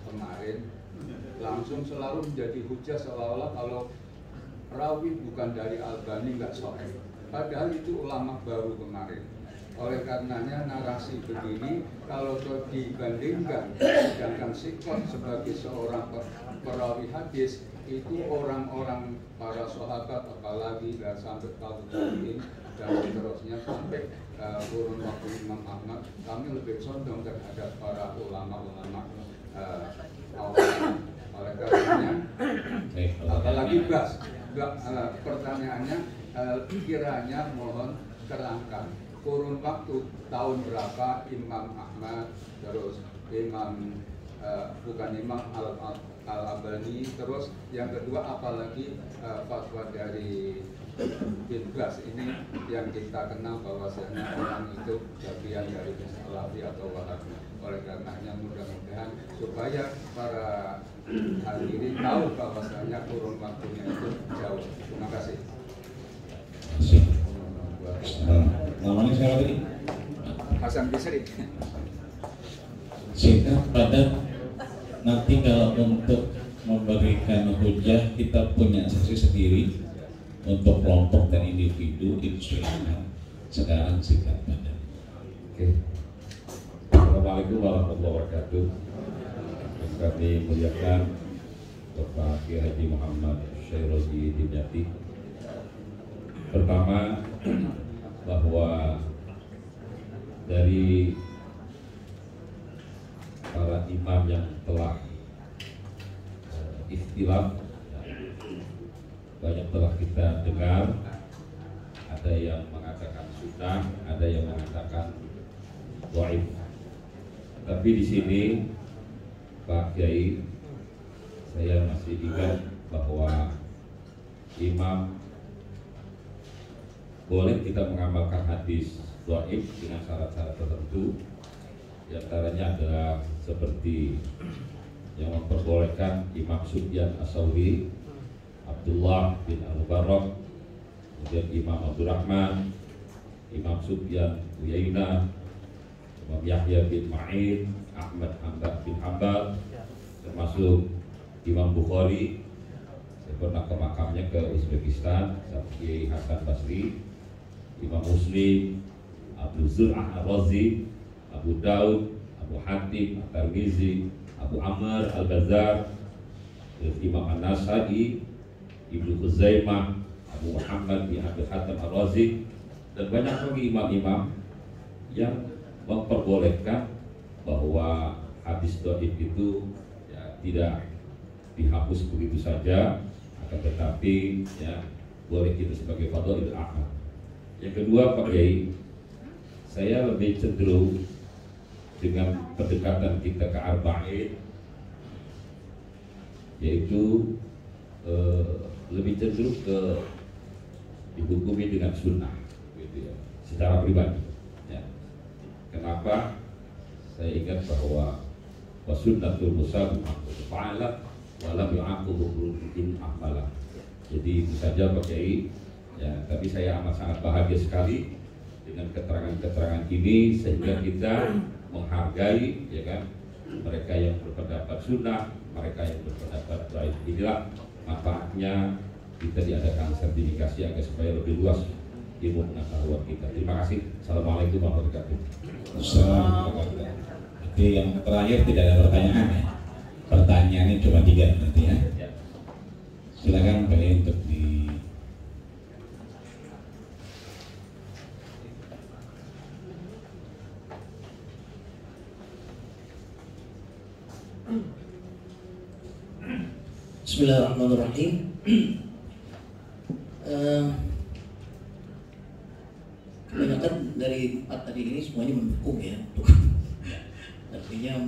kemarin, langsung selalu menjadi hujah seolah-olah kalau rawi bukan dari Albani nggak sahih. Padahal itu ulama baru kemarin. Oleh karenanya narasi begini kalau dibandingkan, sedangkan sikot sebagai seorang perawi hadis itu orang-orang para sahabat, apalagi dan sampai tabi'in dan seterusnya sampai kurun waktu Imam Ahmad, kami lebih condong terhadap para ulama-ulama awal. Oleh karenanya, apalagi pertanyaannya kiranya mohon terangkan kurun waktu tahun berapa Imam Ahmad, terus bukan Imam Al-Albani, terus yang kedua apalagi fatwa dari bin Bas ini yang kita kenal bahwasanya orang itu bagian dari Salafi atau Wahabi. Oleh karenanya mudah-mudahan supaya para hadirin tahu bahwasanya kurun waktunya itu jauh. Terima kasih. Namanya siapa tadi? Hasan Bisri. Singkat padat. Nanti kalau untuk memberikan hujah kita punya sesi sendiri untuk kelompok dan individu itu silakan. Sekarang singkat padat. Oke. Assalamualaikum warahmatullahi wabarakatuh. Kami muliakan Bapak Kiai Haji Muhammad Syairozi Dimyati. Pertama, bahwa dari para imam yang telah ikhtilaf, banyak telah kita dengar, ada yang mengatakan sunnah, ada yang mengatakan dhaif. Tapi di sini Pak Kiai, saya masih ingat bahwa imam boleh kita mengamalkan hadis dhaif dengan syarat-syarat tertentu. Di antaranya adalah seperti yang memperbolehkan Imam Sufyan As-Tsauri, Abdullah bin Al-Mubarak, kemudian Imam Abdurrahman, Imam Sufyan Uyainah, Imam Yahya bin Ma'in, Ahmad bin Hanbal, termasuk Imam Bukhari. Saya pernah ke makamnya ke Uzbekistan, Kiai Hasan Basri, Imam Muslim, Abu Zur'ah Ar-Razi, Abu Daud, Abu Hatim At-Tirmizi, Abu Amr Al-Bazzar, Imam An-Nasai, Ibnu Khuzaimah, Abu Muhammad bin Abi Hatim Ar-Razi, dan banyak lagi imam-imam yang memperbolehkan bahwa hadis dhaif itu ya, tidak dihapus begitu saja, akan tetapi ya boleh kita sebagai fadhailul amal. Yang kedua Pak Kiai, saya lebih cenderung dengan pendekatan kita ke arba'in yaitu lebih cenderung ke dihukumi dengan sunnah, gitu ya, secara pribadi. Ya. Kenapa? Saya ingat bahwa wasunnatul musabih fa'ala walam yu'aqubu in amala. Jadi itu saja Pak Kiai. Ya, tapi saya amat sangat bahagia sekali dengan keterangan-keterangan ini, sehingga kita menghargai, ya kan, mereka yang berpendapat sunnah, mereka yang berpendapat baik. Inilah manfaatnya kita diadakan sertifikasi agar supaya lebih luas ilmu pengetahuan kita. Terima kasih. Assalamualaikum warahmatullahi wabarakatuh. Assalamualaikum. Jadi yang terakhir tidak ada pertanyaan ya. Pertanyaannya cuma 3 berarti ya. Silakan Pak Kiai untuk di Bismillahirrahmanirrahim. Kebanyakan dari 4 tadi ini semuanya mendukung ya, artinya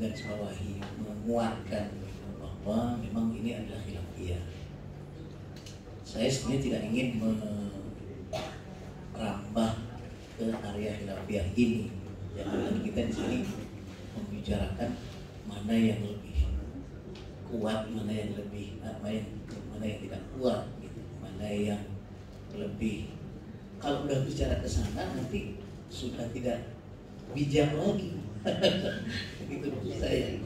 garis bawahi, menguatkan bahwa memang ini adalah khilafiyah. Saya sebenarnya tidak ingin merambah ke area khilafiyah ini. Jangan kita di sini membicarakan mana yang lebih kuat, mana yang tidak kuat, gitu. Mana yang lebih. Kalau udah bicara ke sana nanti sudah tidak bijak lagi. Itu saya.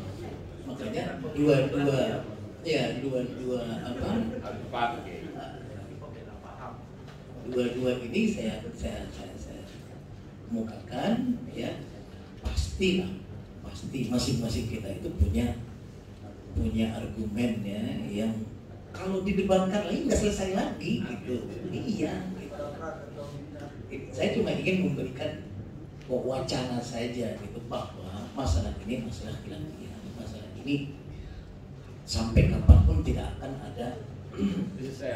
Makanya dua-dua ini saya kemukakan ya, pasti masing-masing kita itu punya argumen ya, yang kalau didebatkan lagi nggak selesai lagi gitu. Iya gitu. Saya cuma ingin memberikan wacana saja gitu, bahwa masalah ini masalah khilafiyah, masalah ini sampai kapanpun tidak akan ada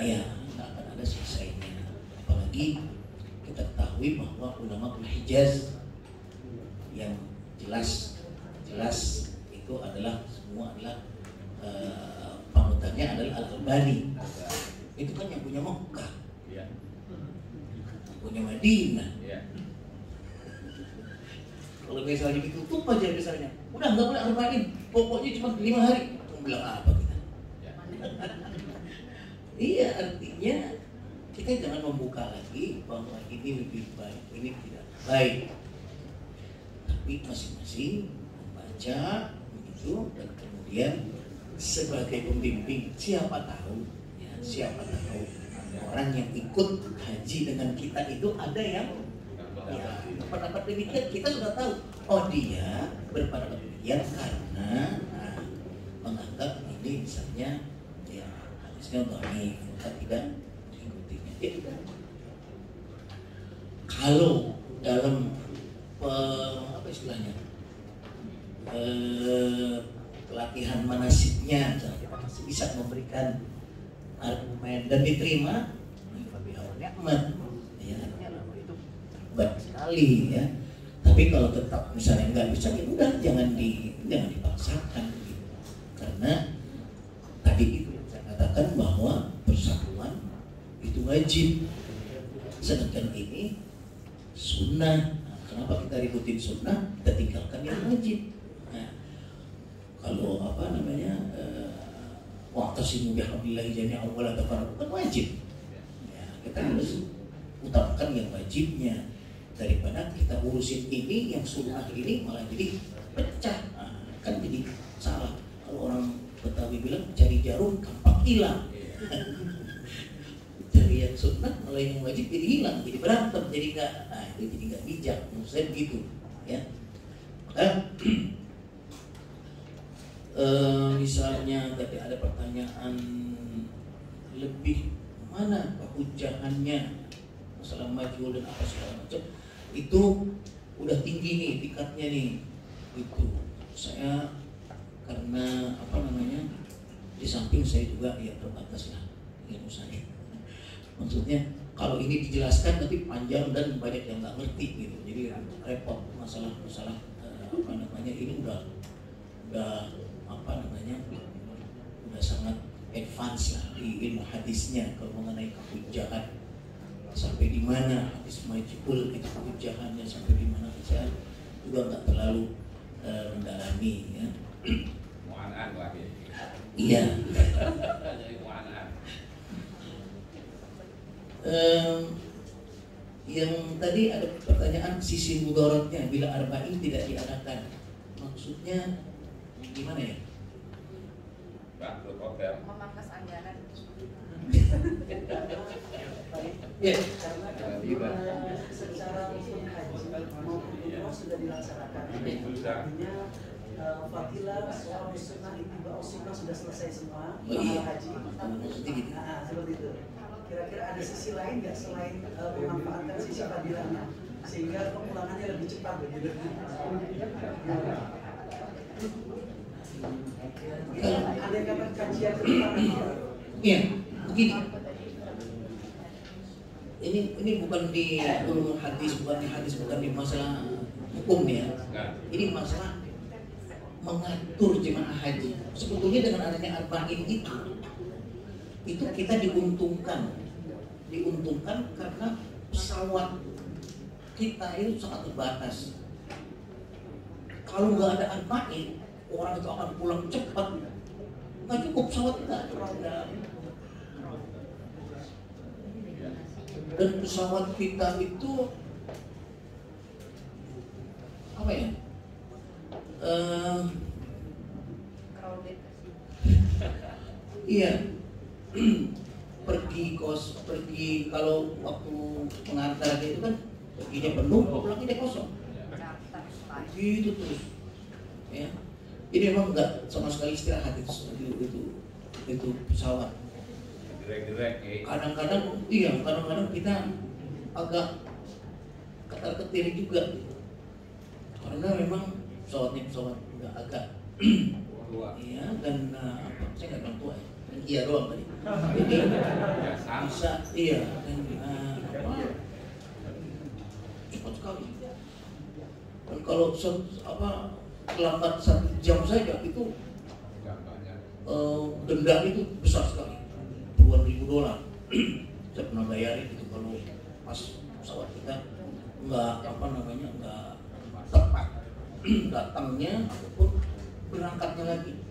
ya, tidak akan ada selesainya. Apalagi kita ketahui bahwa ulama Hijaz yang jelas itu adalah semua adalah panutannya adalah Al-Albani. Itu kan yang punya Mekah, yang punya Madinah. Kalau misalnya ditutup aja misalnya, udah nggak boleh Arba'in, pokoknya cuma 5 hari. Mau bilang apa kita? Iya, artinya kita jangan membuka lagi bahwa ini lebih baik, ini tidak baik. Tapi masing-masing membaca begitu, dan kemudian sebagai pembimbing, siapa tahu orang yang ikut haji dengan kita itu ada yang ya, pendapat demikian, kita sudah tahu. Oh, dia berpendapat demikian karena menganggap ini misalnya ya hadisnya dhaif, kita tidak mengikutinya. Jadi kalau dalam apa istilahnya pelatihan manasiknya kita masih bisa memberikan argumen dan diterima, lebih awal nikmat ya, baik sekali ya. Tapi kalau tetap misalnya nggak bisa, ya udah jangan dipaksakan gitu. Karena tadi itu yang saya katakan bahwa persatuan itu wajib, sedangkan ini sunnah. Nah, kenapa kita ributin sunnah, kita tinggalkan yang wajib? Nah, kalau wa'tasimu bihablillahi jami'an wa la tafarraqu kan wajib. Ya, kita harus utamakan yang wajibnya, daripada kita urusin ini yang sunnah ini malah jadi pecah. Nah, kan jadi salah. Kalau orang Betawi bilang cari jarum gampang hilang. Cari yang sunnah malah yang wajib jadi hilang, jadi berantem, jadi nggak. Nah, itu jadi nggak bijak. Menurut saya begitu ya. Maka misalnya tadi ada pertanyaan lebih mana kehujahannya masalah majhul dan apa segala macam, itu udah tinggi nih tingkatnya nih. Itu saya karena di samping saya juga ya terbatas lah ilmu saya. Maksudnya kalau ini dijelaskan nanti panjang dan banyak yang nggak ngerti gitu, jadi repot masalah ini udah udah sangat advance lah di ilmu hadisnya kalau mengenai kehujjahan, sampai di mana hadis majhul itu kehujjahannya, sampai di mana saya juga nggak terlalu mendalami ya. Mu'an'an wahid. Iya. Jadi mu'an'an. Yang tadi ada pertanyaan sisi mudaratnya bila arba'in tidak diadakan, maksudnya gimana ya? Bangkrut hotel. Memangkas anggaran. Ya. Karena secara haji maupun umroh sudah dilaksanakan. Artinya fadilah soal sunnah ittiba sunnah sudah selesai semua. Iya. Haji. Nah, seperti itu. Kira-kira ada sisi lain nggak selain memanfaatkan sisi fadilahnya sehingga kepulangannya lebih cepat begitu? Ada kata kajian ke depan? Iya, begini. Ini bukan di ulumul hadis, bukan di masalah hukum ya. Ini masalah mengatur jemaah haji. Sebetulnya dengan adanya arba'in itu kita diuntungkan karena pesawat kita itu sangat terbatas. Kalau nggak ada arba'in, orang itu akan pulang cepat. Nggak cukup pesawat kita dan pesawat kita itu apa ya? Iya. pergi kalau waktu pengantar itu kan perginya penuh, pulangnya dia kosong. Gitu terus. Ya. Jadi memang enggak sama sekali istirahat itu pesawat. Gerek-gerek. Kadang-kadang kita agak ketar-ketir juga. Karena memang pesawatnya pesawat udah agak Tua. iya dan saya nggak bilang tua ya. Iya doang tadi. Jadi bisa iya dan cepat sekali. Dan kalau terlambat 1 jam saja itu denda itu besar sekali, puluhan ribu dolar. Saya pernah bayarin itu kalau pas pesawat kita nggak tepat datangnya ataupun berangkatnya lagi.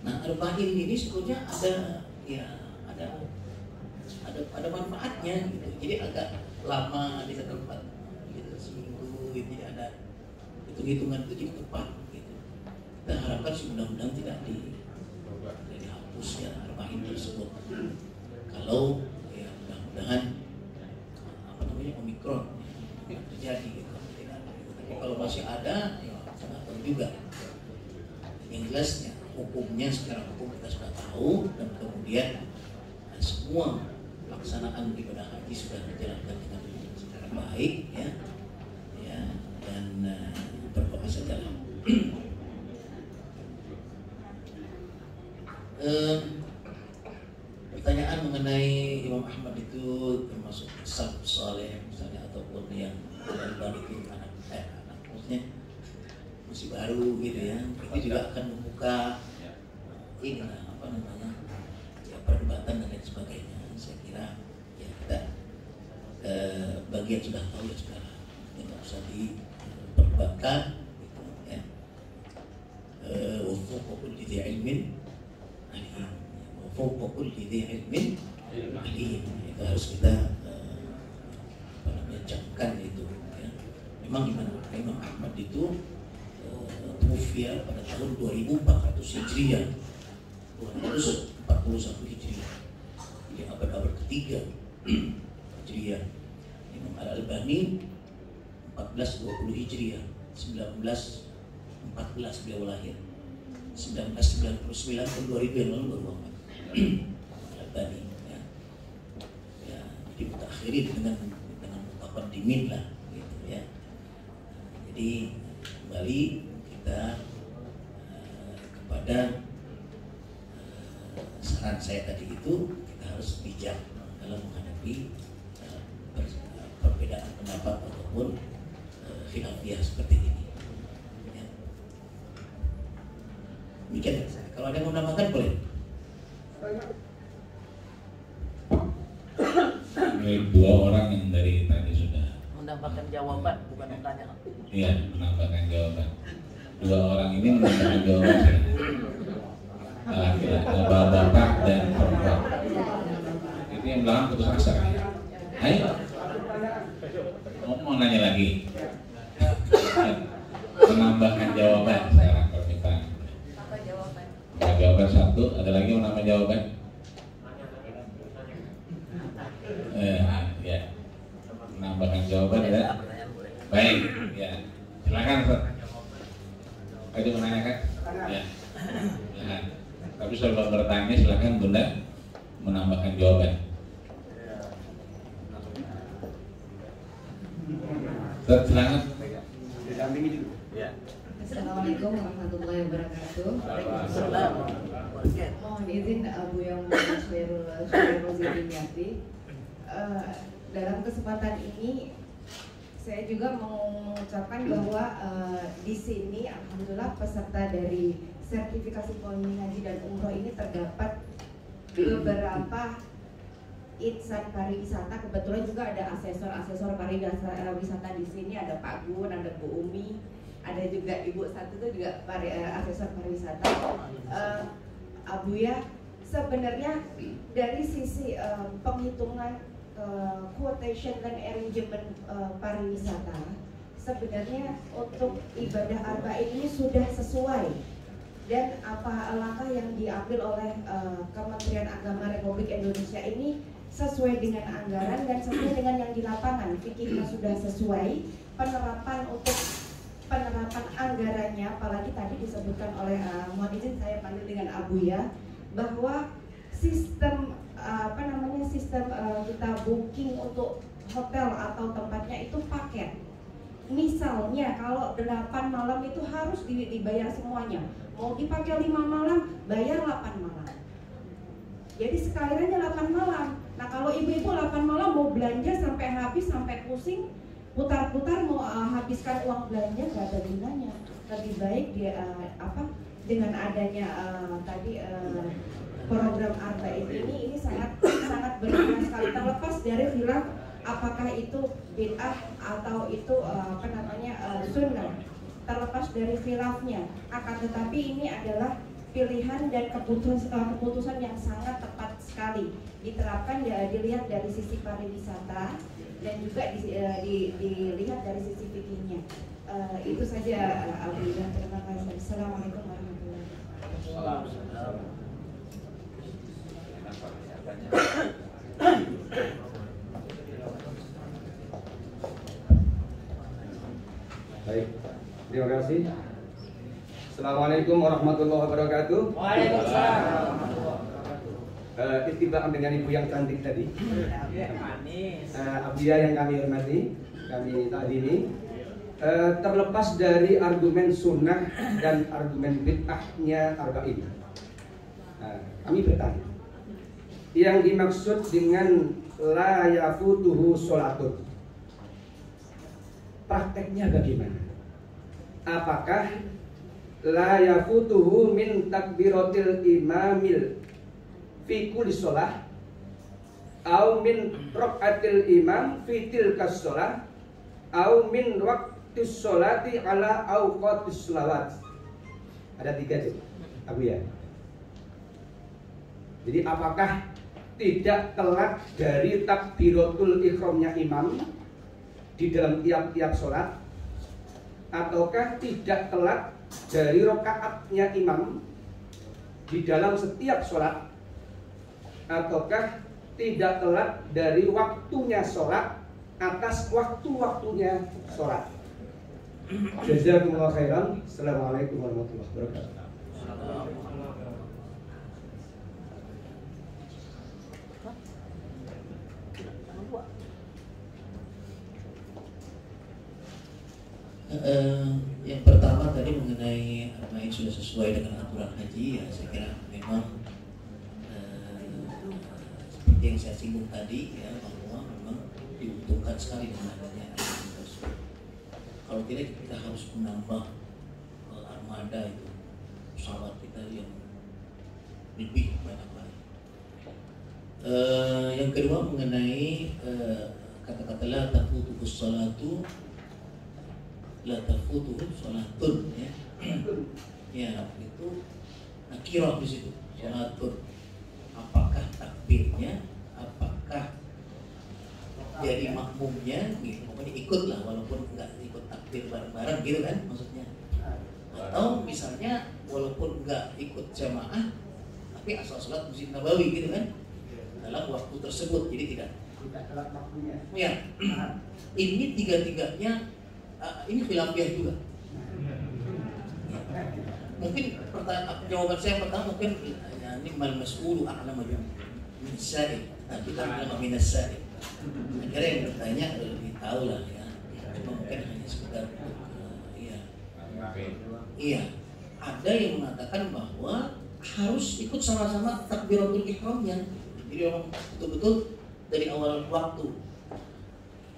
Nah, arba'in ini sebetulnya ada manfaatnya gitu. Jadi agak lama di satu tempat gitu, seminggu gitu, jadi ada hitung-hitungan itu jadi tepat gitu. Kita harapkan sih mudah-mudahan tidak dihapus ya arba'in tersebut. Kalau ya mudah-mudahan Omikron tidak terjadi gitu. Tapi kalau masih ada ya sangat tahu juga. Yang jelasnya hukumnya secara hukum kita sudah tahu dan kemudian semua pelaksanaan ibadah haji sudah dijalankan dengan secara baik ya dan berdoa saja lah. Pertanyaan mengenai Imam Ahmad itu termasuk salaf saleh misalnya ataupun yang baru itu anak maksudnya masih baru gitu ya, itu juga akan membuka ini ya perdebatan dan lain sebagainya. Saya kira ya kita bagian sudah tahu ya sekarang, tidak usah diperdebatkan gitu ya. Wa fawqa kulli dhi ilmin alim, wa fawqa kulli dhi ilmin alim. Itu harus kita camkan itu ya. Memang Imam Ahmad itu Mufia pada tahun 2400 Hijriah, 241 Hijriah, di abad ketiga Hijriah. Imam Al-Albani 1420 Hijriah, 1914 beliau lahir, 1999 tahun 2000 yang lalu baru wafat. Al-Albani ya jadi mutakhirin dengan mutaqaddimin lah gitu ya. Jadi kembali kita kepada saran saya tadi itu, kita harus bijak dalam menghadapi perbedaan pendapat ataupun khilafiyah seperti ini ya. Demikian. Kalau ada yang mau menambahkan boleh. Ini 2 orang yang dari tadi sudah Menambahkan jawaban, bukan bertanya. iya menambahkan jawaban. 2 orang ini menambahkan jawaban laki-laki, bapak dan perempuan. Ini yang belakang putus asa. Ayo, mau nanya lagi. Menambahkan jawaban sekarang permintaan. Apa jawaban? Jawaban 1, ada lagi yang menambah jawaban? Ya, menambahkan jawaban ya. Baik, ya. Silakan, Pak. Ada yang menanyakan? Ya. Ya. Tapi sebelum bertanya, silakan Bunda menambahkan jawaban. Silakan. Assalamualaikum warahmatullahi wabarakatuh. Mohon izin Abu yang Syairul dalam kesempatan ini saya juga mau mengucapkan bahwa di sini alhamdulillah peserta dari sertifikasi pembimbing haji dan umroh ini terdapat beberapa insan pariwisata. Kebetulan juga ada asesor pariwisata di sini, ada Pak Gun, ada Bu Umi, ada juga Ibu satu itu juga asesor pariwisata. Abuya, sebenarnya dari sisi penghitungan quotation dan arrangement pariwisata, sebenarnya untuk ibadah arba'in ini sudah sesuai, dan apa langkah yang diambil oleh Kementerian Agama Republik Indonesia ini sesuai dengan anggaran dan sesuai dengan yang di lapangan. Fikihnya sudah sesuai, penerapan anggarannya, apalagi tadi disebutkan oleh mohon izin saya panggil dengan Abuya, bahwa sistem sistem kita booking untuk hotel atau tempatnya itu paket. Misalnya kalau 8 malam itu harus dibayar semuanya, mau dipakai 5 malam bayar 8 malam, jadi sekalian aja 8 malam. Nah kalau ibu-ibu 8 malam mau belanja sampai habis, sampai pusing, putar-putar mau habiskan uang belanja, gak ada gunanya. Lebih baik dia dengan adanya program arba'in ini sangat berguna sekali, terlepas dari khilaf apakah itu bid'ah atau itu sunnah, terlepas dari khilafnya, akan tetapi ini adalah pilihan dan keputusan yang sangat tepat sekali diterapkan, dilihat dari sisi pariwisata dan juga dilihat dari sisi fikihnya. Itu saja Abu dan terima kasih. Assalamualaikum warahmatullahi wabarakatuh. Baik, terima kasih. Assalamualaikum warahmatullahi wabarakatuh. Waalaikumsalam. Ittiba'an dengan ibu yang cantik tadi, Abdiyah yang kami hormati, kami takdimi. Terlepas dari argumen sunnah dan argumen bid'ahnya arba'in, kami bertanya, yang dimaksud dengan la yafutuhu sholatun, prakteknya bagaimana? Apakah la yafutuhu min takbiratil imamil fi kulli sholah, au min rokaatil imam fi tilkas sholah, au min waktu sholati ala awqatis sholawat? Ada 3 tuh, Abu ya. Jadi apakah tidak telat dari takbiratul ihramnya imam di dalam tiap-tiap sholat, ataukah tidak telat dari rokaatnya imam di dalam setiap sholat, ataukah tidak telat dari waktunya sholat atas waktu-waktunya sholat? Jazakumullah khairan. Assalamualaikum warahmatullahi wabarakatuh. Yang pertama tadi mengenai apa yang sudah sesuai dengan aturan haji, ya saya kira memang seperti yang saya singgung tadi ya, bahwa memang diuntungkan sekali dengan adanya arba'in tersebut. Kalau tidak kita harus menambah armada itu pesawat kita yang lebih banyak lagi. Yang kedua mengenai kata-kata la tafutuhu sholatu, la tafutuhu sholatun, ya. Ya, itu nakirah di situ. Sholatun. Apakah takbirnya, apakah jadi makmumnya, gitu. Pokoknya ikutlah walaupun enggak ikut takbir bareng-bareng, gitu kan maksudnya. Atau misalnya walaupun enggak ikut jamaah, tapi asal sholat Masjid Nabawi, gitu kan, dalam waktu tersebut, jadi tidak telat waktunya. Ya, ini tiga-tiganya ini khilafiyah juga. Mungkin jawaban saya pertama mungkin ini mal mas'ulu a'lamu min sa'il, kita a'lamu min sa'il. Akhirnya yang bertanya lebih tahu lah ya. Cuma mungkin hanya sekedar iya. Ada yang mengatakan bahwa harus ikut sama-sama takbiratul ihramnya. Jadi orang betul-betul dari awal waktu.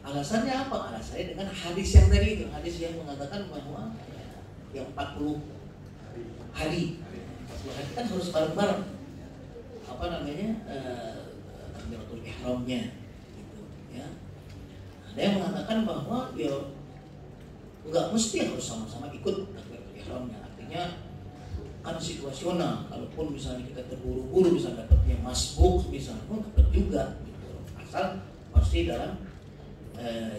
Alasannya apa? Alasannya dengan hadis yang tadi itu, hadis yang mengatakan bahwa yang 40 hari kan harus bareng-bareng. Apa namanya? Takbiratul ihramnya gitu, ya. Ada yang mengatakan bahwa ya enggak mesti harus sama-sama ikut takbiratul ihramnya. Artinya kan situasional. Kalaupun misalnya kita terburu-buru bisa dapatnya masbuk misalnya, dapat juga gitu. Asal pasti dalam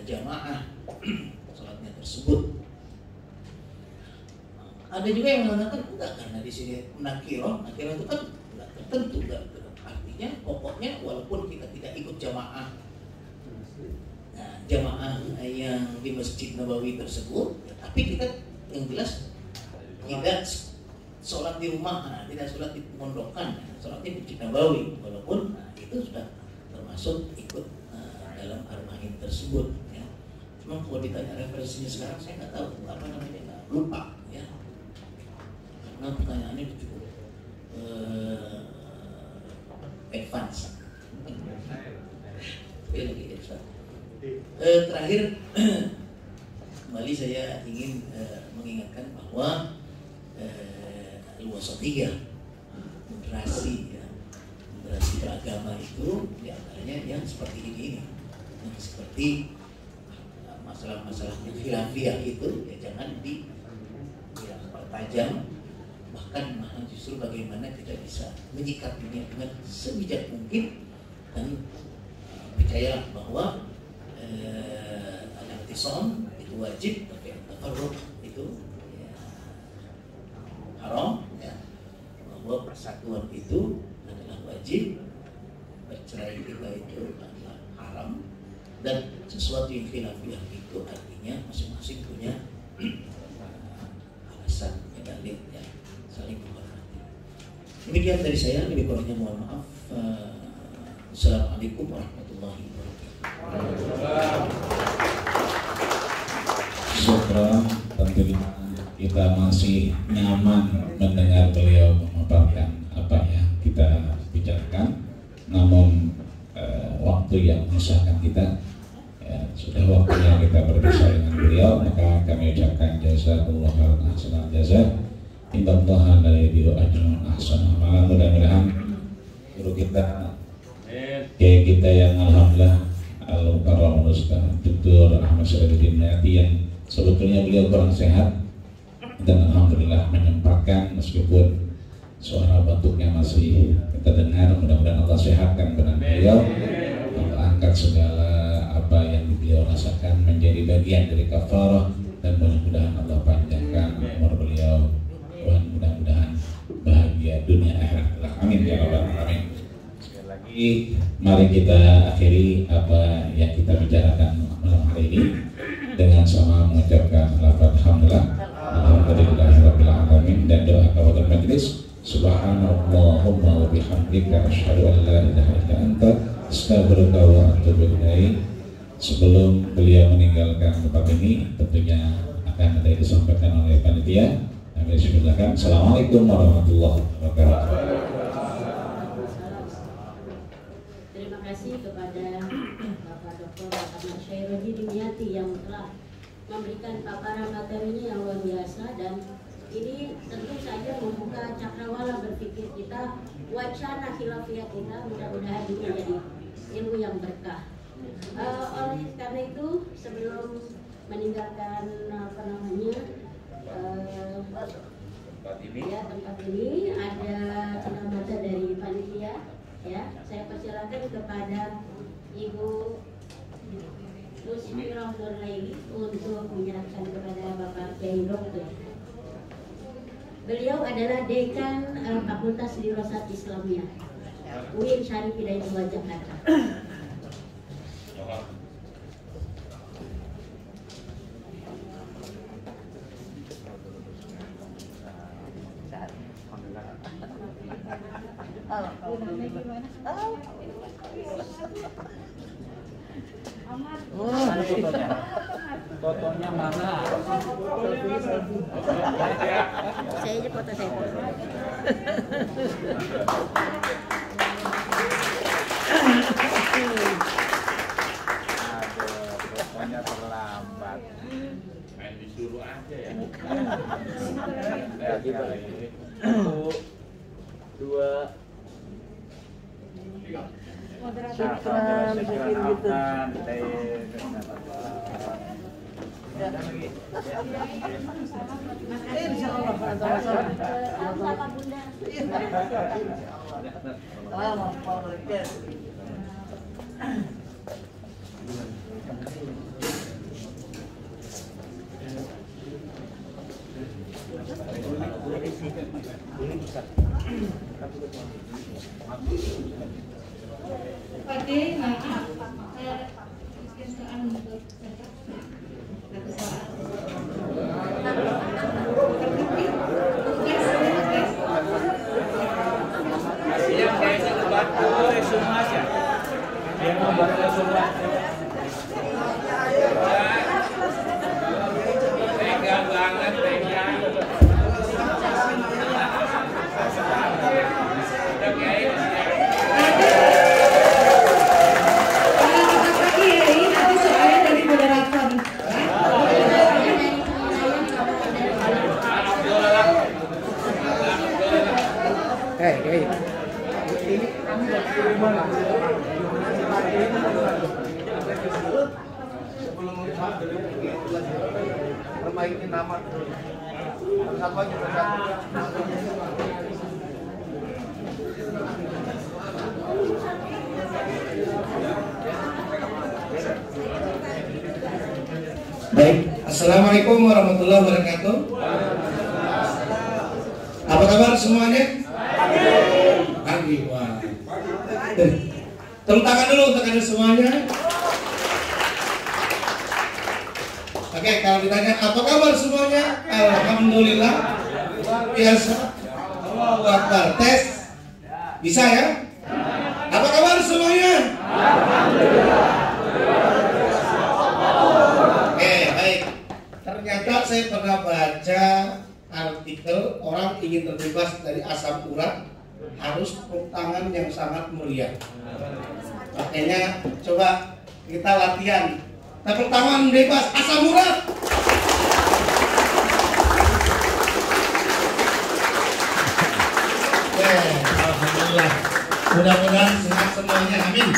jamaah salatnya tersebut. Ada juga yang mengatakan enggak, karena di sini nakirah itu kan enggak tertentu, enggak. Artinya pokoknya walaupun kita tidak ikut jamaah, jamaah yang di Masjid Nabawi tersebut, ya, tapi kita yang jelas tidak sholat di rumah, tidak sholat di mondokan, sholat di Masjid Nabawi, walaupun itu sudah termasuk ikut dalam arba'in tersebut. Ya. Cuma kalau ditanya referensinya sekarang saya nggak tahu apa namanya, lupa ya. Karena pertanyaannya cukup advance. Terakhir kembali saya ingin mengingatkan bahwa al-wasatiyah, moderasi ya, moderasi beragama itu diantaranya yang seperti ini, yang seperti masalah-masalah yang khilafiyah itu ya jangan dipertajam, bahkan malah justru bagaimana kita bisa menyikapinya dengan sebijak mungkin. Dan percayalah bahwa al-i'tisam itu wajib, tapi tafarruq itu ya, haram ya. Bahwa persatuan itu adalah wajib, bercerai kita itu adalah haram, dan sesuatu yang khilafiyah itu artinya masing-masing punya alasan, punya dalil ya, saling menghormati. Demikian dari saya, lebih kurangnya mohon maaf. Assalamualaikum warahmatullahi wabarakatuh. Syukran, tentunya kita masih nyaman mendengar beliau memaparkan apa yang kita bicarakan. Namun waktu yang menyusahkan kita ya, sudah waktunya kita berpisah dengan beliau, maka kami ucapkan jazakallahu khairan ahsanal jazaa. Innallaha la yudhi'u ajral ahsanil amal. Mudah-mudahan guru kita, kayak kita yang alhamdulillah al-mukarram Ustaz Dr. Ahmad Syarifuddin Hayati, yang sebetulnya beliau kurang sehat dan alhamdulillah menyempatkan meskipun suara batuknya masih kita dengar. Mudah-mudahan Allah sehatkan badan beliau, Allah angkat segala apa yang beliau rasakan menjadi bagian dari kafarah, dan mudah-mudahan Allah panjangkan umur beliau dan mudah-mudahan bahagia dunia akhirat. Amin ya rabbal alamin. Sekali lagi mari kita akhiri apa yang kita bicarakan malam hari ini dengan sama mengucapkan lafaz hamdalah alhamdulillahirabbil alamin dan doa kafatul majlis. Subhanallahumma wa bihamdika asyhadu an la ilaha illa anta astaghfiruka wa atubu ilaik. Sebelum beliau meninggalkan tempat ini, tentunya akan ada yang disampaikan oleh panitia. Kami silakan. Assalamualaikum warahmatullahi wabarakatuh. Terima kasih kepada Bapak Dr. Ahmad Syarifuddin Hayati yang telah memberikan paparan materinya yang luar biasa dan ini tentu saja membuka cakrawala berpikir kita, wacana khilafiyah kita mudah-mudahan ini menjadi ilmu yang berkah. Oleh karena itu sebelum meninggalkan tempat ini ada cenderamata dari panitia, ya. Saya persilakan kepada Ibu Musfirah Nurlaili untuk menyerahkan kepada Bapak Kiai Dokter. Beliau adalah Dekan Fakultas Dirasat Islamiyah UIN Syarif Hidayatullah Jakarta. Fotonya mana? Saya aja foto saya. Aduh, fotonya terlambat. Main disuruh aja ya. Lihat kali ini. 1, 2. Syukran gitu. Insyaallah sama-sama Bunda. Oke, baik. Tega banget, tega. Perbaiki nama satu aja Baik, Assalamualaikum warahmatullahi wabarakatuh. Apa kabar semuanya? Pagi. Wah. Tepuk tangan dulu untuk kalian semuanya. Oke, kalau ditanya apa kabar semuanya? Alhamdulillah. Biasa. Allahu Akbar. Tes. Bisa ya? Apa kabar semuanya? Alhamdulillah. Oke, baik. Ternyata saya pernah baca artikel orang ingin terbebas dari asam urat harus tepuk tangan yang sangat mulia. Makanya coba kita latihan tepuk tangan bebas asam urat. Alhamdulillah. Mudah-mudahan sehat semuanya. Amin.